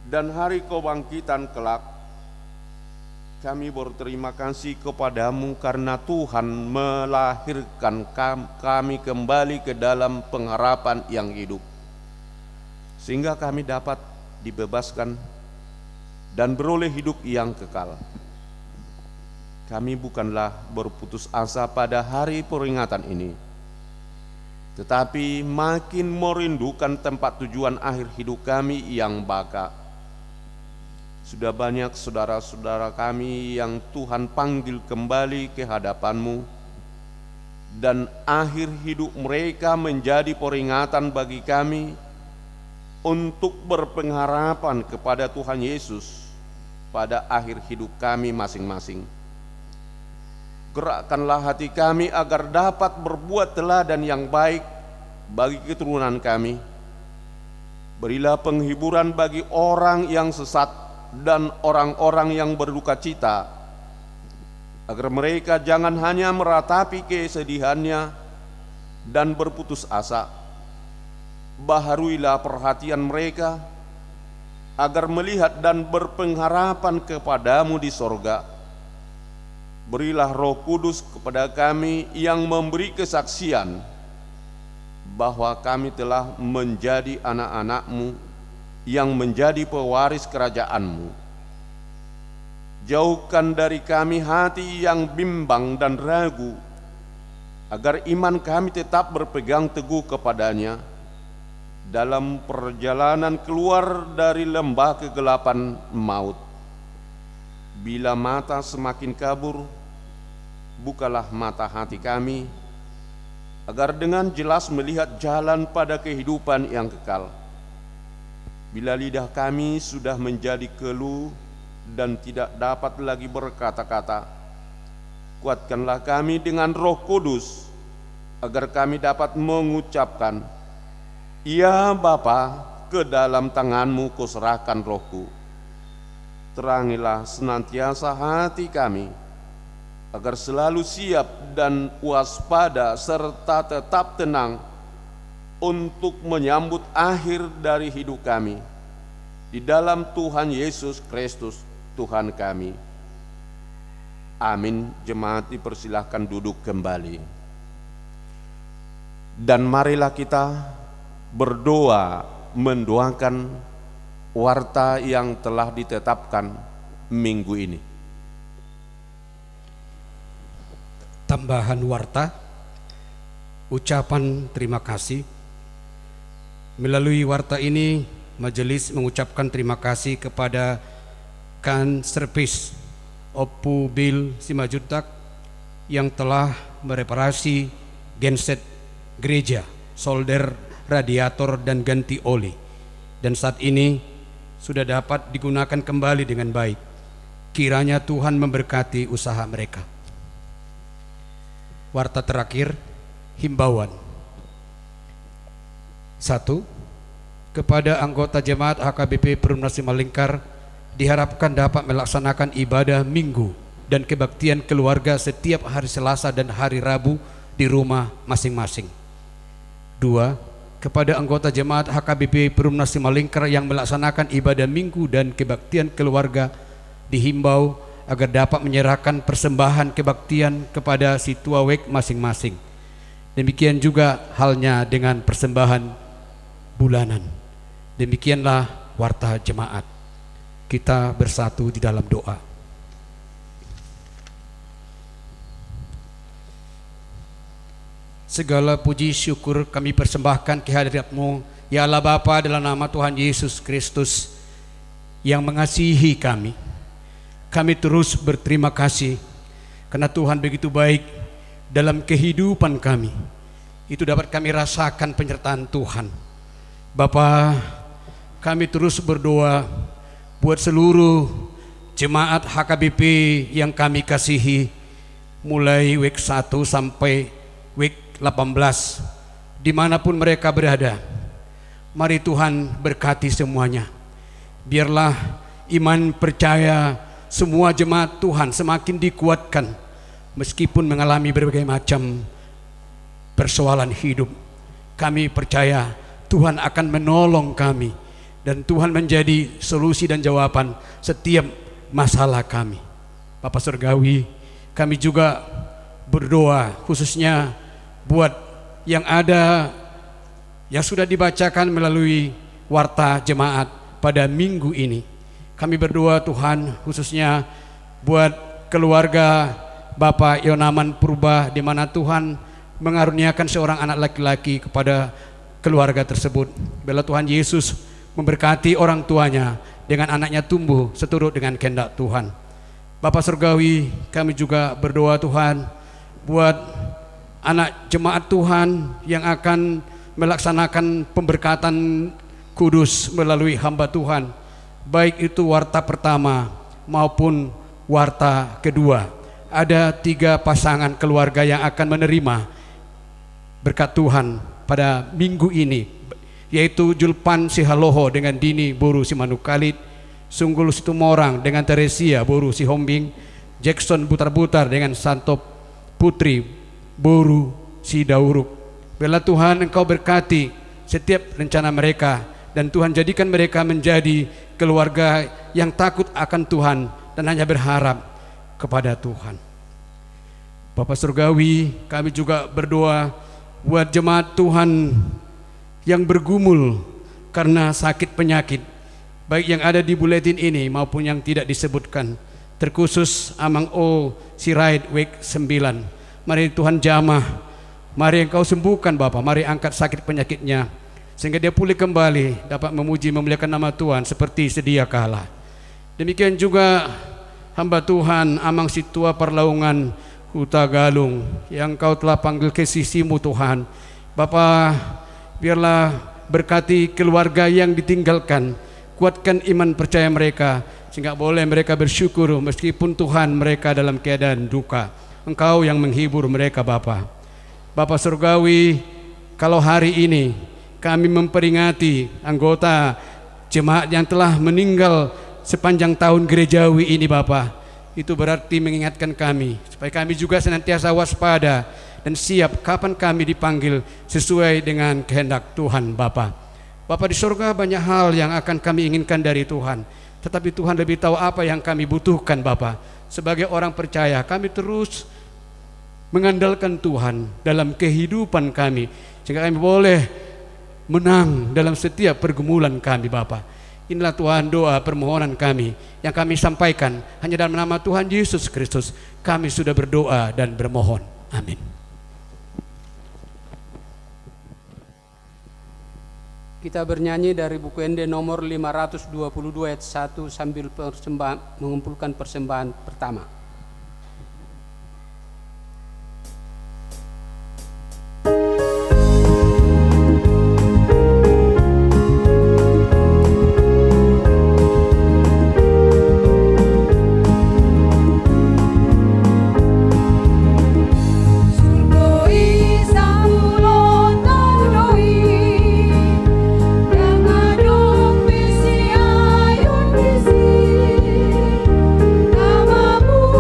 dan hari kebangkitan kelak. Kami berterima kasih kepadamu karena Tuhan melahirkan kami kembali ke dalam pengharapan yang hidup, sehingga kami dapat dibebaskan dan beroleh hidup yang kekal. Kami bukanlah berputus asa pada hari peringatan ini, tetapi makin merindukan tempat tujuan akhir hidup kami yang baka. Sudah banyak saudara-saudara kami yang Tuhan panggil kembali ke hadapan-Mu, dan akhir hidup mereka menjadi peringatan bagi kami untuk berpengharapan kepada Tuhan Yesus pada akhir hidup kami masing-masing. Gerakkanlah hati kami agar dapat berbuat teladan yang baik bagi keturunan kami. Berilah penghiburan bagi orang yang sesat dan orang-orang yang berduka cita, agar mereka jangan hanya meratapi kesedihannya dan berputus asa. Baharuilah perhatian mereka agar melihat dan berpengharapan kepadamu di sorga. Berilah Roh Kudus kepada kami yang memberi kesaksian bahwa kami telah menjadi anak-anak-Mu yang menjadi pewaris kerajaan-Mu. Jauhkan dari kami hati yang bimbang dan ragu, agar iman kami tetap berpegang teguh kepadanya dalam perjalanan keluar dari lembah kegelapan maut. Bila mata semakin kabur, bukalah mata hati kami, agar dengan jelas melihat jalan pada kehidupan yang kekal. Bila lidah kami sudah menjadi keluh dan tidak dapat lagi berkata-kata, kuatkanlah kami dengan Roh Kudus, agar kami dapat mengucapkan, ya Bapa, ke dalam tangan-Mu kuserahkan rohku. Terangilah senantiasa hati kami, agar selalu siap dan waspada serta tetap tenang untuk menyambut akhir dari hidup kami di dalam Tuhan Yesus Kristus Tuhan kami. Amin. Jemaat dipersilahkan duduk kembali. Dan marilah kita berdoa mendoakan warta yang telah ditetapkan minggu ini. Tambahan warta, ucapan terima kasih. Melalui warta ini, majelis mengucapkan terima kasih kepada Kan Servis Oppu Bil Simajutak yang telah mereparasi genset gereja, solder radiator dan ganti oli, dan saat ini sudah dapat digunakan kembali dengan baik. Kiranya Tuhan memberkati usaha mereka. Warta terakhir, himbauan. 1. Kepada anggota jemaat HKBP Perumnas Simalingkar diharapkan dapat melaksanakan ibadah minggu dan kebaktian keluarga setiap hari Selasa dan hari Rabu di rumah masing-masing. 2. Kepada anggota jemaat HKBP Perumnas Simalingkar yang melaksanakan ibadah minggu dan kebaktian keluarga dihimbau agar dapat menyerahkan persembahan kebaktian kepada si tuawek masing-masing. Demikian juga halnya dengan persembahan bulanan. Demikianlah warta jemaat. Kita bersatu di dalam doa. Segala puji syukur kami persembahkan kehadirat-Mu, ya Allah Bapa, dalam nama Tuhan Yesus Kristus yang mengasihi kami. Kami terus berterima kasih karena Tuhan begitu baik dalam kehidupan kami. itu dapat kami rasakan penyertaan Tuhan. Bapa, kami terus berdoa buat seluruh jemaat HKBP yang kami kasihi, mulai week 1 sampai week 18, dimanapun mereka berada. Mari Tuhan berkati semuanya. Biarlah iman percaya semua jemaat Tuhan semakin dikuatkan, meskipun mengalami berbagai macam persoalan hidup. Kami percaya Tuhan akan menolong kami, dan Tuhan menjadi solusi dan jawaban setiap masalah kami. Bapa Surgawi, kami juga berdoa khususnya buat yang ada yang sudah dibacakan melalui warta jemaat pada minggu ini. Kami berdoa Tuhan khususnya buat keluarga Bapak Yonaman Purba, di mana Tuhan mengaruniakan seorang anak laki-laki kepada keluarga tersebut. Biarlah Tuhan Yesus memberkati orang tuanya dengan anaknya tumbuh seturut dengan kehendak Tuhan. Bapak Surgawi, kami juga berdoa Tuhan buat anak jemaat Tuhan yang akan melaksanakan pemberkatan kudus melalui hamba Tuhan, baik itu warta pertama maupun warta kedua. Ada 3 pasangan keluarga yang akan menerima berkat Tuhan pada minggu ini, yaitu Julpan Sihaloho dengan Dini Boru Simanukalit, Sunggul Situmorang dengan Teresia Boru Sihombing, Jackson Butar-Butar dengan Santo Putri Boru Sidauruk. Biarlah Tuhan Engkau berkati setiap rencana mereka, dan Tuhan jadikan mereka menjadi keluarga yang takut akan Tuhan dan hanya berharap kepada Tuhan. Bapak Surgawi, kami juga berdoa buat jemaat Tuhan yang bergumul karena sakit penyakit, baik yang ada di buletin ini maupun yang tidak disebutkan, terkhusus Amang O Sirait week 9. Mari Tuhan jamah, mari Engkau sembuhkan Bapak, mari angkat sakit penyakitnya sehingga dia pulih kembali, dapat memuji memuliakan nama Tuhan seperti sedia kala. Demikian juga hamba Tuhan Amang Situa Parlaungan Huta Galung yang Kau telah panggil ke sisimu Tuhan. Bapa, biarlah berkati keluarga yang ditinggalkan, kuatkan iman percaya mereka sehingga boleh mereka bersyukur meskipun Tuhan mereka dalam keadaan duka. Engkau yang menghibur mereka Bapa. Bapa Surgawi, kalau hari ini kami memperingati anggota jemaat yang telah meninggal sepanjang tahun gerejawi ini Bapa, itu berarti mengingatkan kami supaya kami juga senantiasa waspada dan siap kapan kami dipanggil sesuai dengan kehendak Tuhan Bapa. Bapa di surga, banyak hal yang akan kami inginkan dari Tuhan, tetapi Tuhan lebih tahu apa yang kami butuhkan Bapa. Sebagai orang percaya, kami terus mengandalkan Tuhan dalam kehidupan kami sehingga kami boleh menang dalam setiap pergumulan kami Bapa. Inilah Tuhan doa permohonan kami yang kami sampaikan hanya dalam nama Tuhan Yesus Kristus. Kami sudah berdoa dan bermohon. Amin. Kita bernyanyi dari buku Ende nomor 522 ayat 1 sambil mengumpulkan persembahan pertama. Namamu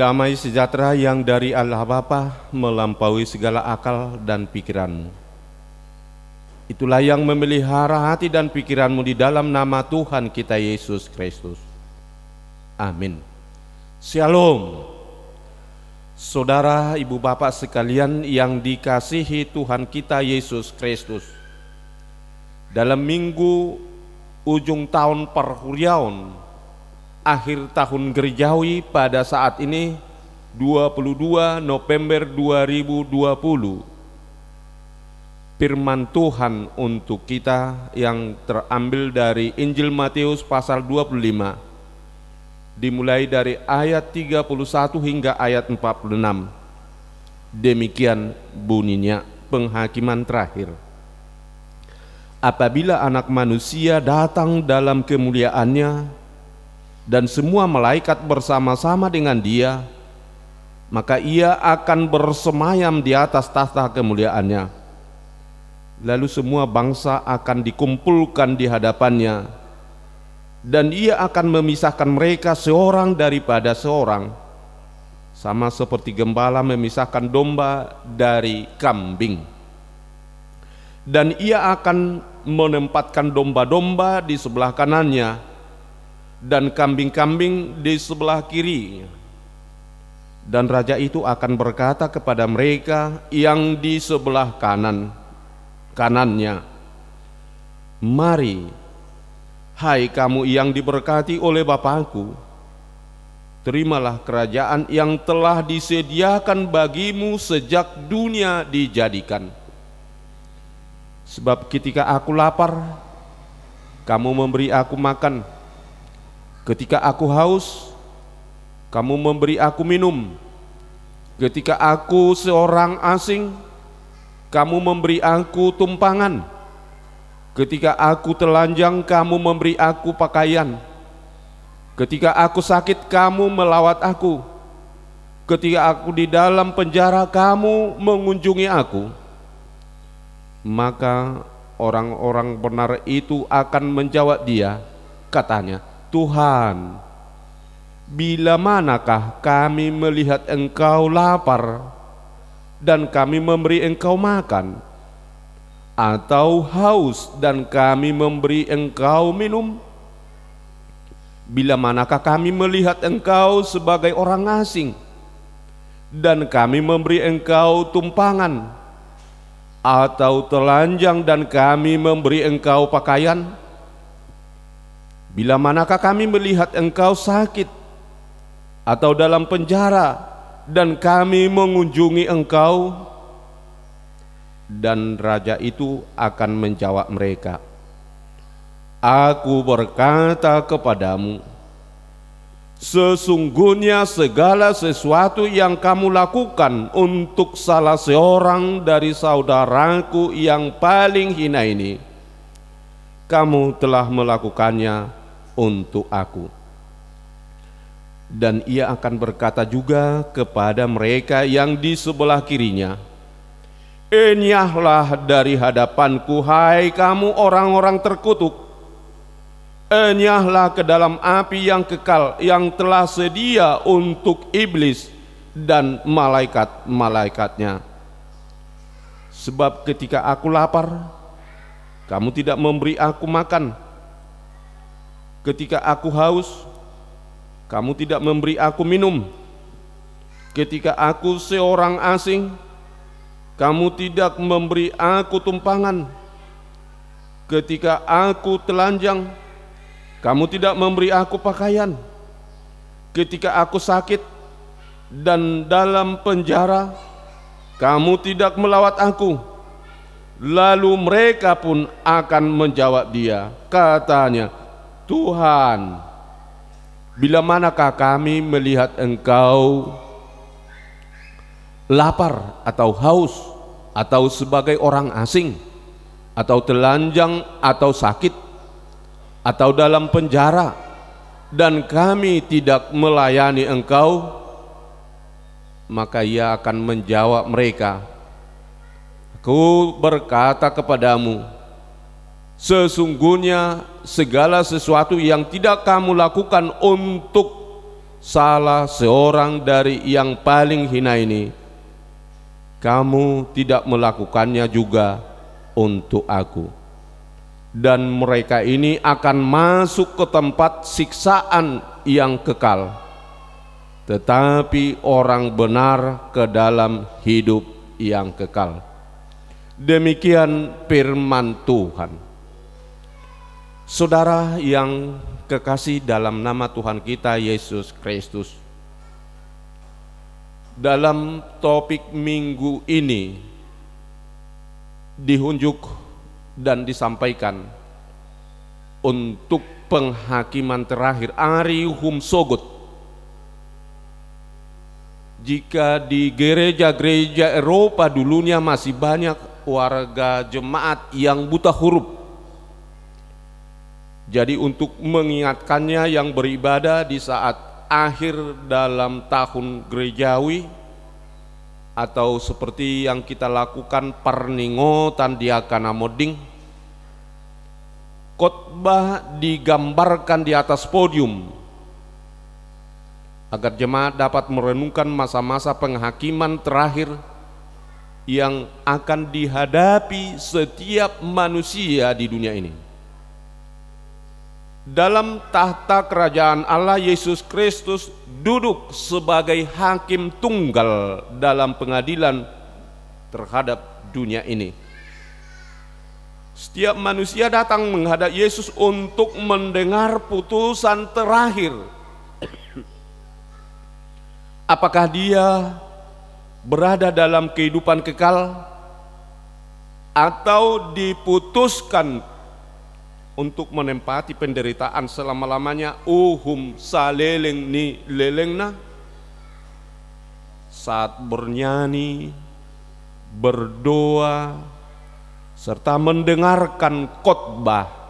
damai sejahtera yang dari Allah Bapa melampaui segala akal dan pikiranmu. Itulah yang memelihara hati dan pikiranmu di dalam nama Tuhan kita Yesus Kristus. Amin. Shalom. Saudara, ibu bapak sekalian yang dikasihi Tuhan kita Yesus Kristus. Dalam minggu ujung tahun Perhuriaun, akhir tahun gerejawi pada saat ini 22 November 2020, firman Tuhan untuk kita yang terambil dari Injil Matius pasal 25, dimulai dari ayat 31 hingga ayat 46. Demikian bunyinya penghakiman terakhir. Apabila Anak Manusia datang dalam kemuliaannya dan semua malaikat bersama-sama dengan Dia, maka Ia akan bersemayam di atas tahta kemuliaannya. Lalu semua bangsa akan dikumpulkan di hadapannya, dan Ia akan memisahkan mereka seorang daripada seorang, sama seperti gembala memisahkan domba dari kambing. Dan Ia akan menempatkan domba-domba di sebelah kanannya dan kambing-kambing di sebelah kirinya. Dan raja itu akan berkata kepada mereka yang di sebelah kanannya, "Mari, hai kamu yang diberkati oleh Bapakku, terimalah kerajaan yang telah disediakan bagimu sejak dunia dijadikan. Sebab ketika aku lapar, kamu memberi aku makan. Ketika aku haus, kamu memberi aku minum. Ketika aku seorang asing, kamu memberi aku tumpangan. Ketika aku telanjang, kamu memberi aku pakaian. Ketika aku sakit, kamu melawat aku. Ketika aku di dalam penjara, kamu mengunjungi aku." Maka orang-orang benar itu akan menjawab Dia, katanya, "Tuhan, bila manakah kami melihat Engkau lapar dan kami memberi Engkau makan, atau haus dan kami memberi Engkau minum? Bila manakah kami melihat Engkau sebagai orang asing dan kami memberi Engkau tumpangan, atau telanjang dan kami memberi Engkau pakaian? Bila manakah kami melihat Engkau sakit atau dalam penjara dan kami mengunjungi Engkau?" Dan raja itu akan menjawab mereka, "Aku berkata kepadamu, sesungguhnya segala sesuatu yang kamu lakukan untuk salah seorang dari saudaraku yang paling hina ini, kamu telah melakukannya untuk aku." Dan Ia akan berkata juga kepada mereka yang di sebelah kirinya, "Enyahlah dari hadapanku, hai kamu orang-orang terkutuk. Enyahlah ke dalam api yang kekal yang telah sedia untuk iblis dan malaikat-malaikatnya. Sebab ketika aku lapar, kamu tidak memberi aku makan. Ketika aku haus, kamu tidak memberi aku minum. Ketika aku seorang asing, kamu tidak memberi aku tumpangan. Ketika aku telanjang, kamu tidak memberi aku pakaian. Ketika aku sakit dan dalam penjara, kamu tidak melawat aku." Lalu mereka pun akan menjawab Dia, katanya, "Tuhan, bila manakah kami melihat Engkau lapar atau haus, atau sebagai orang asing, atau telanjang, atau sakit, atau dalam penjara, dan kami tidak melayani Engkau?" Maka Ia akan menjawab mereka, "Aku berkata kepadamu, sesungguhnya segala sesuatu yang tidak kamu lakukan untuk salah seorang dari yang paling hina ini, kamu tidak melakukannya juga untuk aku. Dan mereka ini akan masuk ke tempat siksaan yang kekal, tetapi orang benar ke dalam hidup yang kekal. Demikian firman Tuhan. Saudara yang kekasih dalam nama Tuhan kita Yesus Kristus, dalam topik minggu ini dihunjuk dan disampaikan untuk penghakiman terakhir Ari Hum Sogot. Jika di gereja-gereja Eropa dulunya masih banyak warga jemaat yang buta huruf, jadi untuk mengingatkannya yang beribadah di saat akhir dalam tahun gerejawi, atau seperti yang kita lakukan parningo tandiakana moding, khotbah digambarkan di atas podium agar jemaat dapat merenungkan masa-masa penghakiman terakhir yang akan dihadapi setiap manusia di dunia ini. Dalam tahta kerajaan Allah, Yesus Kristus duduk sebagai hakim tunggal dalam pengadilan terhadap dunia ini. Setiap manusia datang menghadap Yesus untuk mendengar putusan terakhir. Apakah dia berada dalam kehidupan kekal atau diputuskan untuk menempati penderitaan selama-lamanya? Uhum saleleng ni lelengna, saat bernyanyi, berdoa, serta mendengarkan khotbah.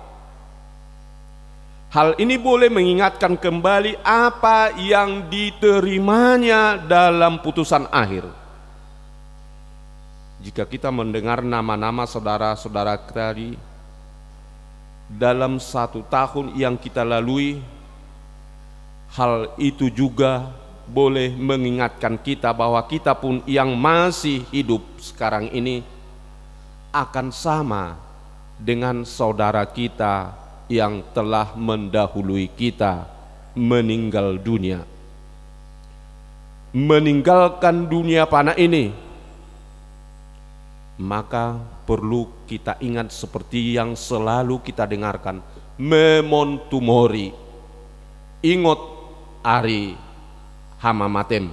Hal ini boleh mengingatkan kembali apa yang diterimanya dalam putusan akhir. Jika kita mendengar nama-nama saudara-saudara tadi dalam 1 tahun yang kita lalui, hal itu juga boleh mengingatkan kita bahwa kita pun yang masih hidup sekarang ini akan sama dengan saudara kita yang telah mendahului kita meninggal dunia. Meninggalkan dunia fana ini, maka perlu kita ingat seperti yang selalu kita dengarkan, memento mori, ingot ari hamamatem,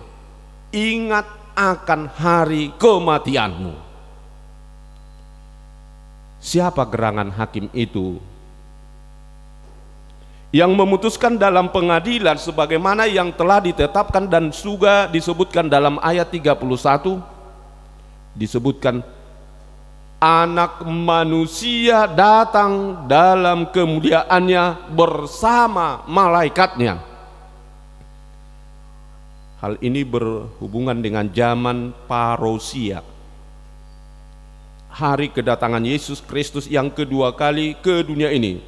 ingat akan hari kematianmu. Siapa gerangan hakim itu yang memutuskan dalam pengadilan sebagaimana yang telah ditetapkan dan juga disebutkan dalam ayat 31, disebutkan Anak manusia datang dalam kemuliaannya bersama malaikatnya. Hal ini berhubungan dengan zaman parousia, hari kedatangan Yesus Kristus yang kedua kali ke dunia ini,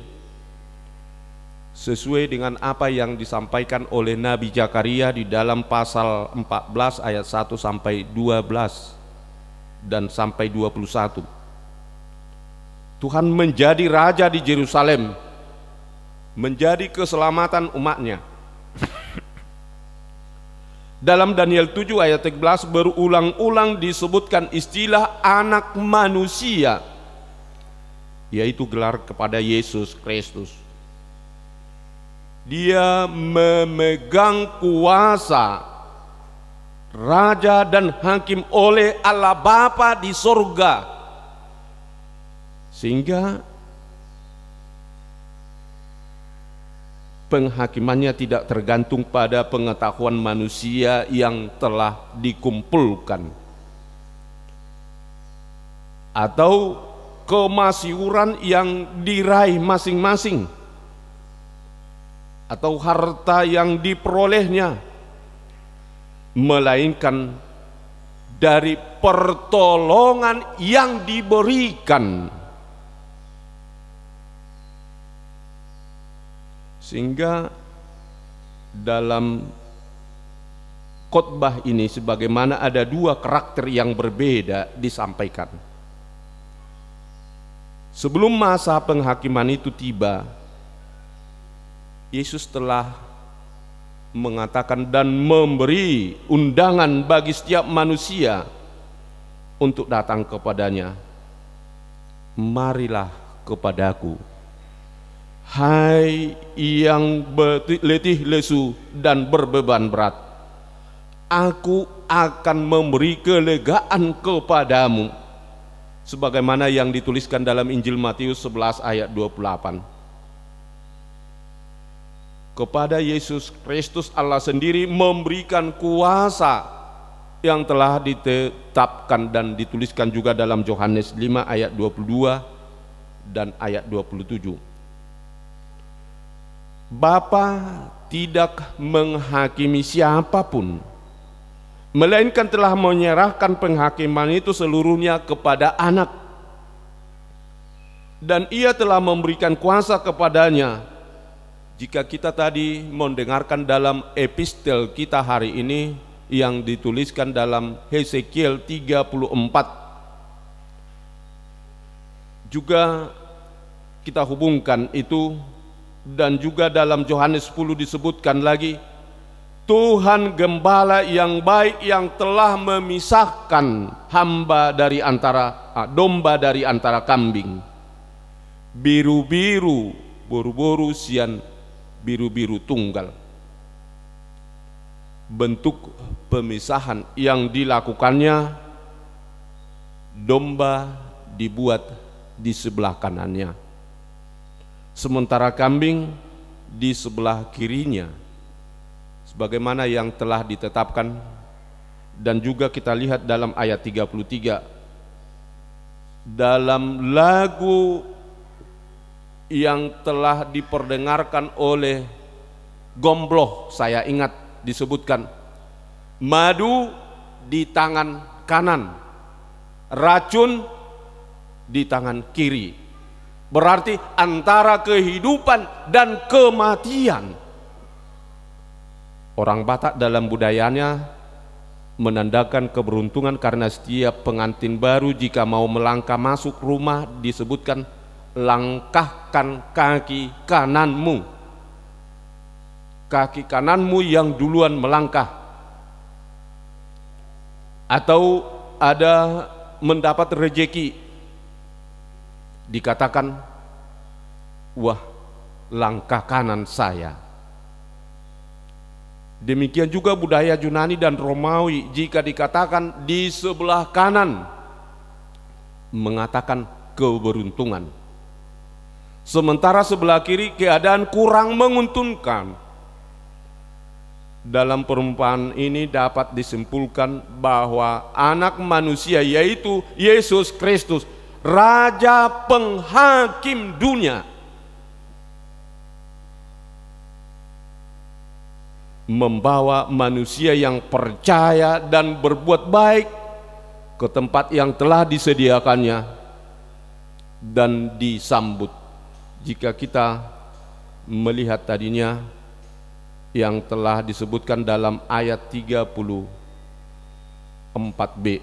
sesuai dengan apa yang disampaikan oleh Nabi Zakaria di dalam pasal 14 ayat 1 sampai 12 dan sampai 21. Tuhan menjadi raja di Yerusalem, menjadi keselamatan umatnya. Dalam Daniel 7 ayat 13 berulang-ulang disebutkan istilah anak manusia, yaitu gelar kepada Yesus Kristus. Dia memegang kuasa raja dan hakim oleh Allah Bapa di sorga, sehingga penghakimannya tidak tergantung pada pengetahuan manusia yang telah dikumpulkan atau kemasyhuran yang diraih masing-masing atau harta yang diperolehnya, melainkan dari pertolongan yang diberikan. Sehingga dalam khotbah ini sebagaimana ada dua karakter yang berbeda disampaikan. Sebelum masa penghakiman itu tiba, Yesus telah mengatakan dan memberi undangan bagi setiap manusia untuk datang kepadanya. Marilah kepadaku, hai yang letih lesu dan berbeban berat, aku akan memberi kelegaan kepadamu. Sebagaimana yang dituliskan dalam Injil Matius 11 ayat 28. Kepada Yesus Kristus Allah sendiri memberikan kuasa yang telah ditetapkan dan dituliskan juga dalam Yohanes 5 ayat 22 dan ayat 27. Bapa tidak menghakimi siapapun, melainkan telah menyerahkan penghakiman itu seluruhnya kepada anak, dan ia telah memberikan kuasa kepadanya. Jika kita tadi mendengarkan dalam epistel kita hari ini yang dituliskan dalam Hesekiel 34, juga kita hubungkan itu, dan juga dalam Yohanes 10 disebutkan lagi, Tuhan gembala yang baik yang telah memisahkan hamba dari antara domba dari antara kambing. Biru-biru, boru-boru sian biru-biru tunggal. Bentuk pemisahan yang dilakukannya, domba dibuat di sebelah kanannya, sementara kambing di sebelah kirinya, sebagaimana yang telah ditetapkan. Dan juga kita lihat dalam ayat 33 dalam lagu yang telah diperdengarkan oleh Gombloh, saya ingat disebutkan, madu di tangan kanan, racun di tangan kiri. Berarti antara kehidupan dan kematian. Orang Batak dalam budayanya menandakan keberuntungan karena setiap pengantin baru jika mau melangkah masuk rumah disebutkan, langkahkan kaki kananmu, kaki kananmu yang duluan melangkah. Atau ada mendapat rejeki, dikatakan, wah langkah kanan saya. Demikian juga budaya Yunani dan Romawi, jika dikatakan di sebelah kanan, mengatakan keberuntungan, sementara sebelah kiri keadaan kurang menguntungkan. Dalam perumpamaan ini dapat disimpulkan bahwa anak manusia, yaitu Yesus Kristus, Raja Penghakim dunia, membawa manusia yang percaya dan berbuat baik ke tempat yang telah disediakannya dan disambut. Jika kita melihat tadinya yang telah disebutkan dalam ayat 34b,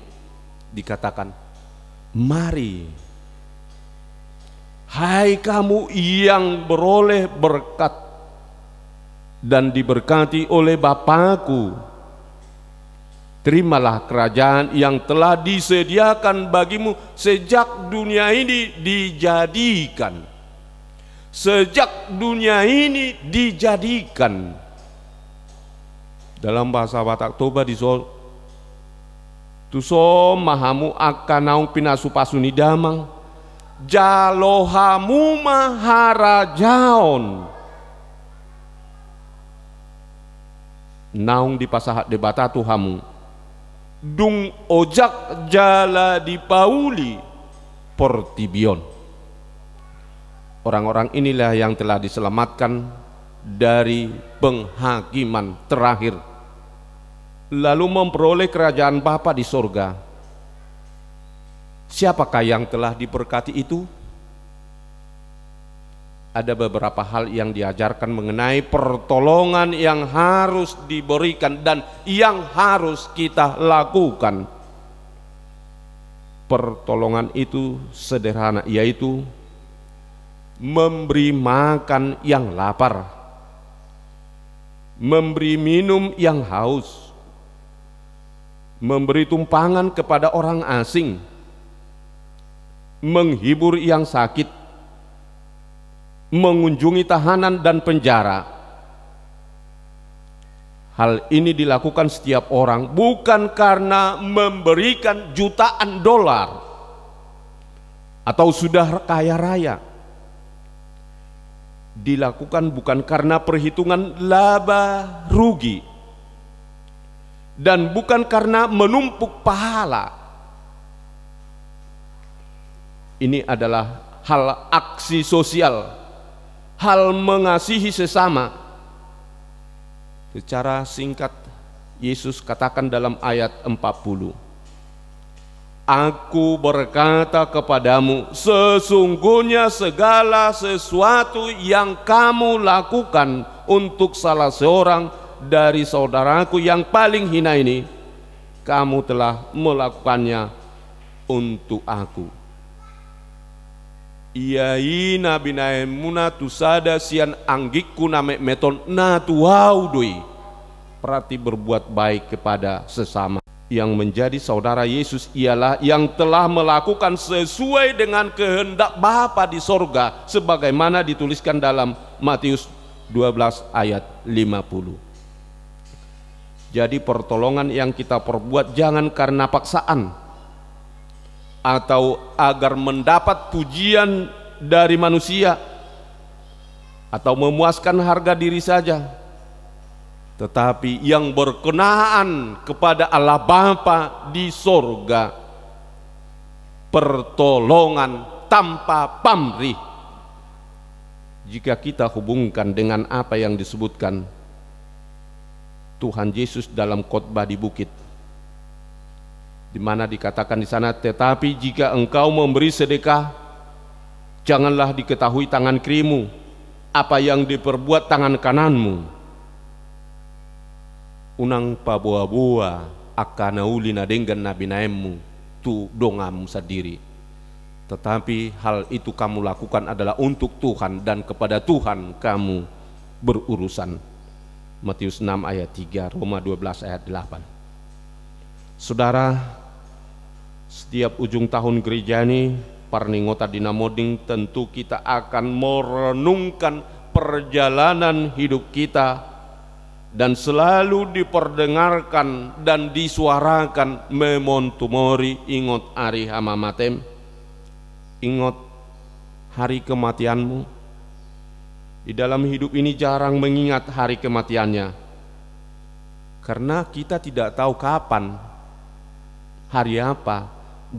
dikatakan, mari hai kamu yang beroleh berkat dan diberkati oleh Bapakku, terimalah kerajaan yang telah disediakan bagimu sejak dunia ini dijadikan. Sejak dunia ini dijadikan. Dalam bahasa Batak Toba disol tuso mahamu akan naung pinasu pasuni damang jalohamu maharajaon. Naung di pasahat de batatu hamu dung ojak jala di pauli portibion. Orang-orang inilah yang telah diselamatkan dari penghakiman terakhir, lalu memperoleh kerajaan Bapa di sorga. Siapakah yang telah diberkati itu? ada beberapa hal yang diajarkan mengenai pertolongan yang harus diberikan dan yang harus kita lakukan. Pertolongan itu sederhana, yaitu memberi makan yang lapar, memberi minum yang haus, memberi tumpangan kepada orang asing, menghibur yang sakit, mengunjungi tahanan dan penjara. Hal ini dilakukan setiap orang bukan karena memberikan jutaan dolar atau sudah kaya raya. Dilakukan bukan karena perhitungan laba rugi dan bukan karena menumpuk pahala. Ini adalah hal aksi sosial, hal mengasihi sesama. Secara singkat Yesus katakan dalam ayat 40, Aku berkata kepadamu, sesungguhnya segala sesuatu yang kamu lakukan untuk salah seorang dari saudaraku yang paling hina ini, kamu telah melakukannya untuk aku. Iai nabi naemuna tusada sian anggikku name meton natuaudui. Perhati berbuat baik kepada sesama. Yang menjadi saudara Yesus ialah yang telah melakukan sesuai dengan kehendak Bapa di sorga, sebagaimana dituliskan dalam Matius 12 ayat 50. Jadi pertolongan yang kita perbuat jangan karena paksaan atau agar mendapat pujian dari manusia atau memuaskan harga diri saja, tetapi yang berkenaan kepada Allah Bapa di sorga, pertolongan tanpa pamrih. Jika kita hubungkan dengan apa yang disebutkan Tuhan Yesus dalam khotbah di bukit, di mana dikatakan di sana, tetapi jika engkau memberi sedekah, janganlah diketahui tangan kirimu apa yang diperbuat tangan kananmu. Unang pabua-bua akan naulina dengan nabi naemmu tu dongamu sendiri. Tetapi hal itu kamu lakukan adalah untuk Tuhan dan kepada Tuhan kamu berurusan. Matius 6 ayat 3, Roma 12 ayat 8. Saudara, setiap ujung tahun gereja ini, Parningota Dinamoding, tentu kita akan merenungkan perjalanan hidup kita dan selalu diperdengarkan dan disuarakan memon tumori, ingot hari hamamatem, ingot hari kematianmu. Di dalam hidup ini jarang mengingat hari kematiannya, karena kita tidak tahu kapan, hari apa,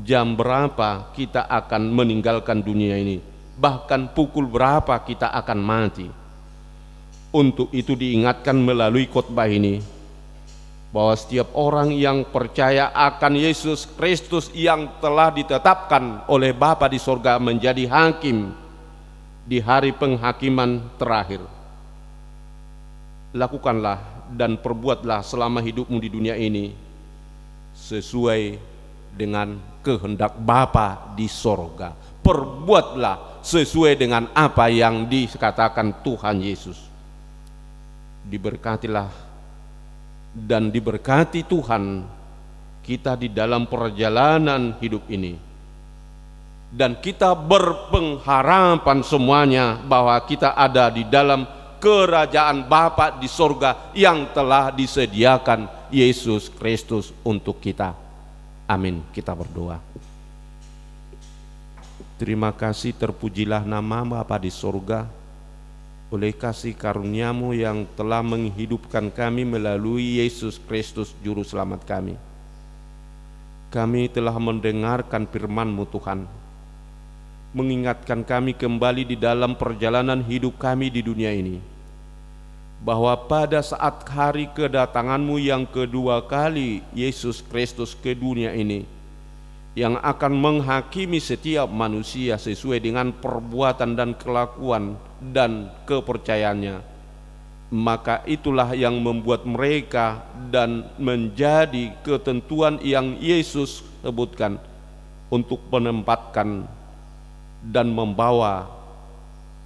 jam berapa kita akan meninggalkan dunia ini, bahkan pukul berapa kita akan mati. Untuk itu diingatkan melalui khotbah ini bahwa setiap orang yang percaya akan Yesus Kristus yang telah ditetapkan oleh Bapa di sorga menjadi hakim di hari penghakiman terakhir, lakukanlah dan perbuatlah selama hidupmu di dunia ini sesuai dengan kehendak Bapa di sorga. Perbuatlah sesuai dengan apa yang dikatakan Tuhan Yesus. Diberkatilah dan diberkati Tuhan kita di dalam perjalanan hidup ini, dan kita berpengharapan semuanya bahwa kita ada di dalam kerajaan Bapa di sorga yang telah disediakan Yesus Kristus untuk kita. Amin. Kita berdoa. Terima kasih, terpujilah nama Bapa di sorga oleh kasih karuniamu yang telah menghidupkan kami melalui Yesus Kristus Juru Selamat kami. Kami telah mendengarkan firman-Mu Tuhan, mengingatkan kami kembali di dalam perjalanan hidup kami di dunia ini, bahwa pada saat hari kedatangan-Mu yang kedua kali Yesus Kristus ke dunia ini, yang akan menghakimi setiap manusia sesuai dengan perbuatan dan kelakuan dan kepercayaannya. Maka itulah yang membuat mereka dan menjadi ketentuan yang Yesus sebutkan untuk menempatkan dan membawa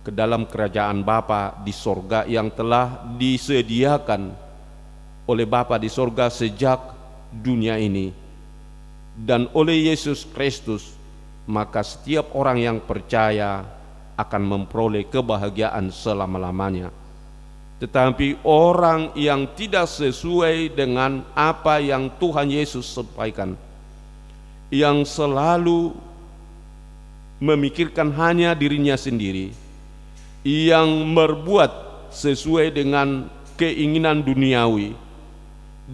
ke dalam kerajaan Bapa di sorga yang telah disediakan oleh Bapa di sorga sejak dunia ini. Dan oleh Yesus Kristus, maka setiap orang yang percaya akan memperoleh kebahagiaan selama-lamanya. Tetapi orang yang tidak sesuai dengan apa yang Tuhan Yesus sampaikan, yang selalu memikirkan hanya dirinya sendiri, yang berbuat sesuai dengan keinginan duniawi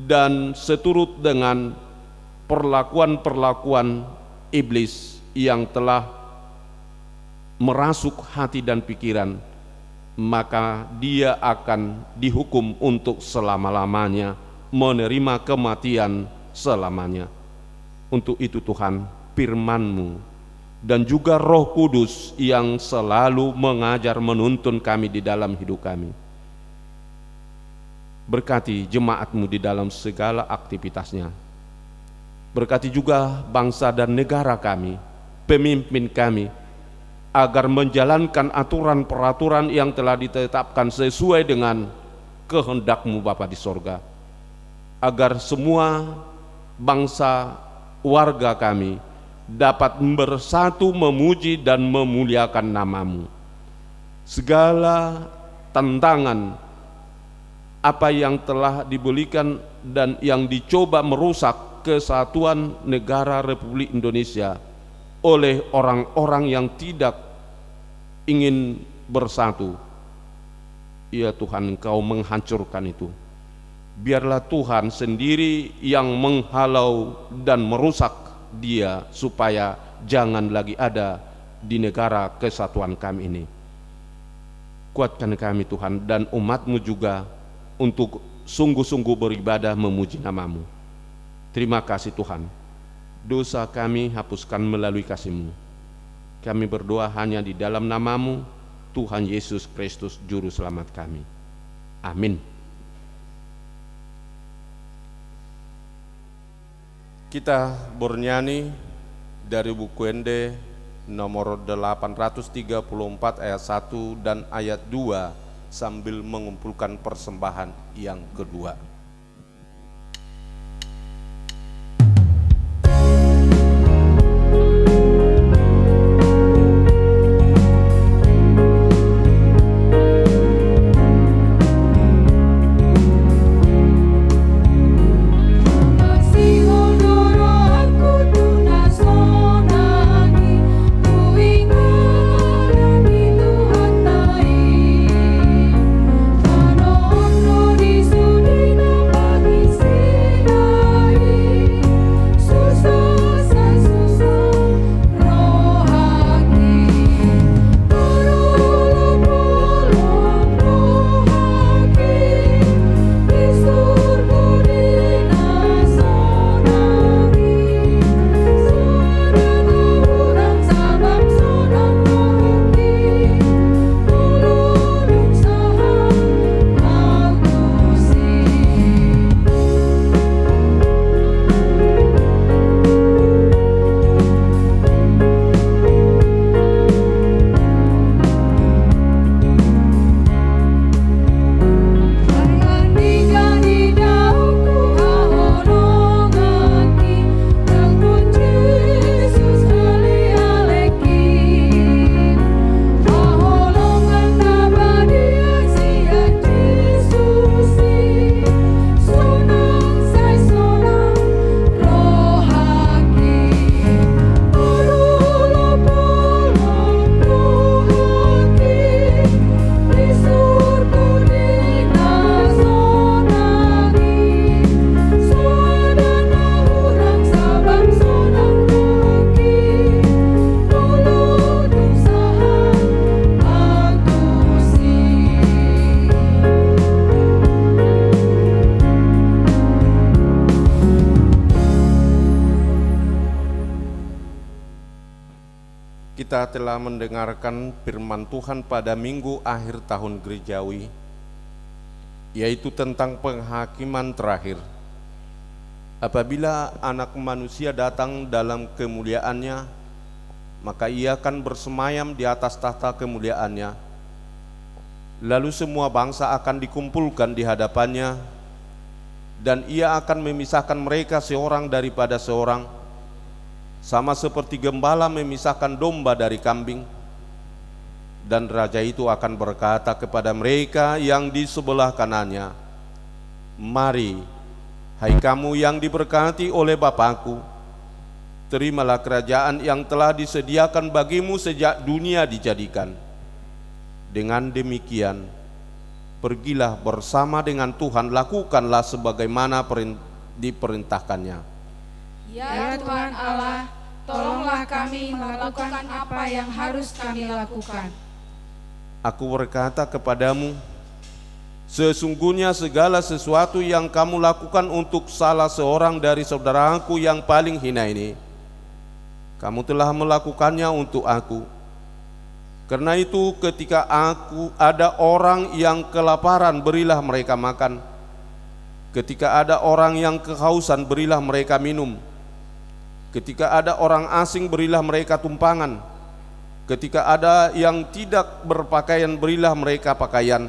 dan seturut dengan perlakuan-perlakuan iblis yang telah merasuk hati dan pikiran, maka dia akan dihukum untuk selama-lamanya, menerima kematian selamanya. Untuk itu Tuhan, firman-Mu dan juga Roh Kudus yang selalu mengajar menuntun kami di dalam hidup kami, berkati jemaat-Mu di dalam segala aktivitasnya. Berkati juga bangsa dan negara kami, pemimpin kami, agar menjalankan aturan-peraturan yang telah ditetapkan sesuai dengan kehendak-Mu Bapa di sorga, agar semua bangsa warga kami dapat bersatu memuji dan memuliakan nama-Mu. Segala tantangan apa yang telah diberikan dan yang dicoba merusak kesatuan negara Republik Indonesia oleh orang-orang yang tidak ingin bersatu, ya Tuhan, Engkau menghancurkan itu. Biarlah Tuhan sendiri yang menghalau dan merusak dia, supaya jangan lagi ada di negara kesatuan kami ini. Kuatkan kami Tuhan dan umat-Mu juga untuk sungguh-sungguh beribadah memuji nama-Mu. Terima kasih Tuhan, dosa kami hapuskan melalui kasih-Mu. Kami berdoa hanya di dalam nama-Mu, Tuhan Yesus Kristus Juru Selamat kami. Amin. Kita bernyanyi dari buku Ende nomor 834 ayat 1 dan ayat 2 sambil mengumpulkan persembahan yang kedua. Di kita telah mendengarkan firman Tuhan pada minggu akhir tahun gerejawi, yaitu tentang penghakiman terakhir. Apabila anak manusia datang dalam kemuliaannya, maka ia akan bersemayam di atas tahta kemuliaannya. Lalu semua bangsa akan dikumpulkan di hadapannya, dan ia akan memisahkan mereka seorang daripada seorang, sama seperti gembala memisahkan domba dari kambing. Dan raja itu akan berkata kepada mereka yang di sebelah kanannya, "Mari, hai kamu yang diberkati oleh Bapakku, terimalah kerajaan yang telah disediakan bagimu sejak dunia dijadikan. Dengan demikian, pergilah bersama dengan Tuhan, lakukanlah sebagaimana diperintahkannya." Ya Tuhan Allah, tolonglah kami melakukan apa yang harus kami lakukan. Aku berkata kepadamu, sesungguhnya segala sesuatu yang kamu lakukan untuk salah seorang dari saudaraku yang paling hina ini, kamu telah melakukannya untuk aku. Karena itu ketika ada orang yang kelaparan, berilah mereka makan. Ketika ada orang yang kehausan, berilah mereka minum. Ketika ada orang asing, berilah mereka tumpangan. Ketika ada yang tidak berpakaian, berilah mereka pakaian.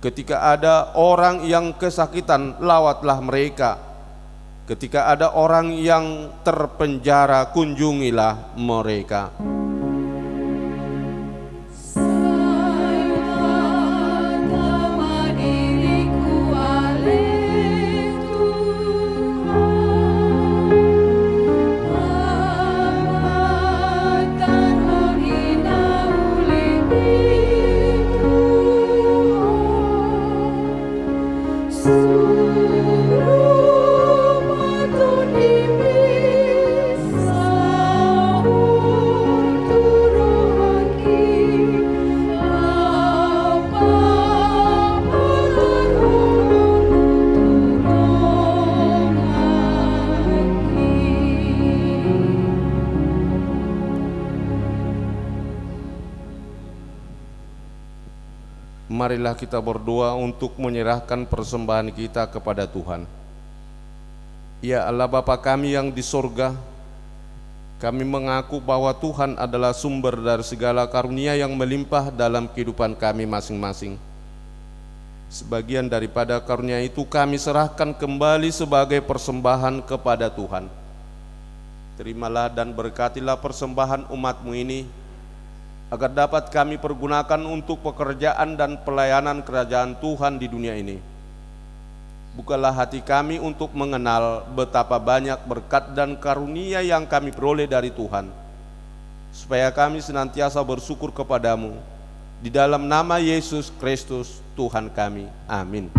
Ketika ada orang yang kesakitan, lawatlah mereka. Ketika ada orang yang terpenjara, kunjungilah mereka. Marilah kita berdoa untuk menyerahkan persembahan kita kepada Tuhan. Ya Allah Bapa kami yang di sorga, kami mengaku bahwa Tuhan adalah sumber dari segala karunia yang melimpah dalam kehidupan kami masing-masing. Sebagian daripada karunia itu kami serahkan kembali sebagai persembahan kepada Tuhan. Terimalah dan berkatilah persembahan umat-Mu ini, agar dapat kami pergunakan untuk pekerjaan dan pelayanan kerajaan Tuhan di dunia ini. Bukalah hati kami untuk mengenal betapa banyak berkat dan karunia yang kami peroleh dari Tuhan, supaya kami senantiasa bersyukur kepadamu. Di dalam nama Yesus Kristus Tuhan kami. Amin.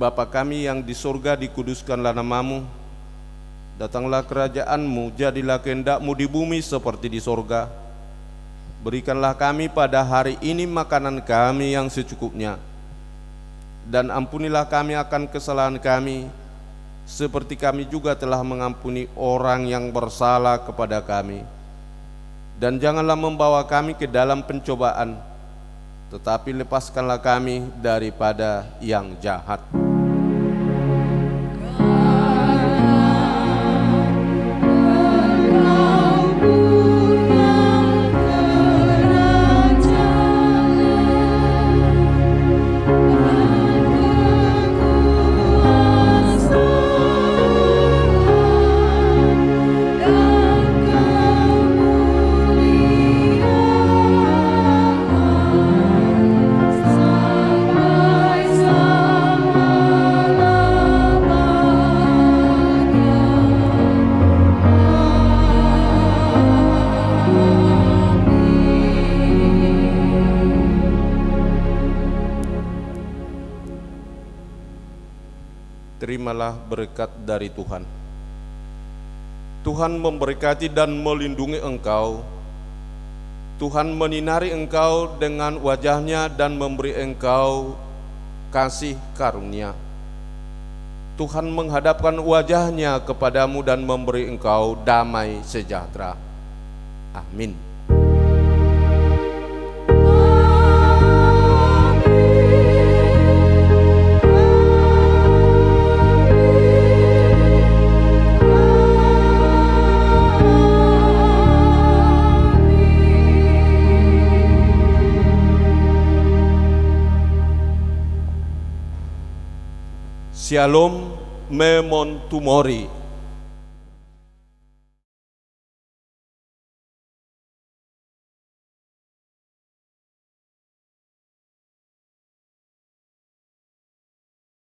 Bapa kami yang di surga, dikuduskanlah nama-Mu. Datanglah kerajaan-Mu, jadilah kehendak-Mu di bumi seperti di surga. Berikanlah kami pada hari ini makanan kami yang secukupnya. Dan ampunilah kami akan kesalahan kami, seperti kami juga telah mengampuni orang yang bersalah kepada kami. Dan janganlah membawa kami ke dalam pencobaan, tetapi lepaskanlah kami daripada yang jahat. terimalah berkat dari Tuhan. Tuhan memberkati dan melindungi engkau. Tuhan menyinari engkau dengan wajah-Nya dan memberi engkau kasih karunia. Tuhan menghadapkan wajah-Nya kepadamu dan memberi engkau damai sejahtera. Amin. Shalom memon tumori.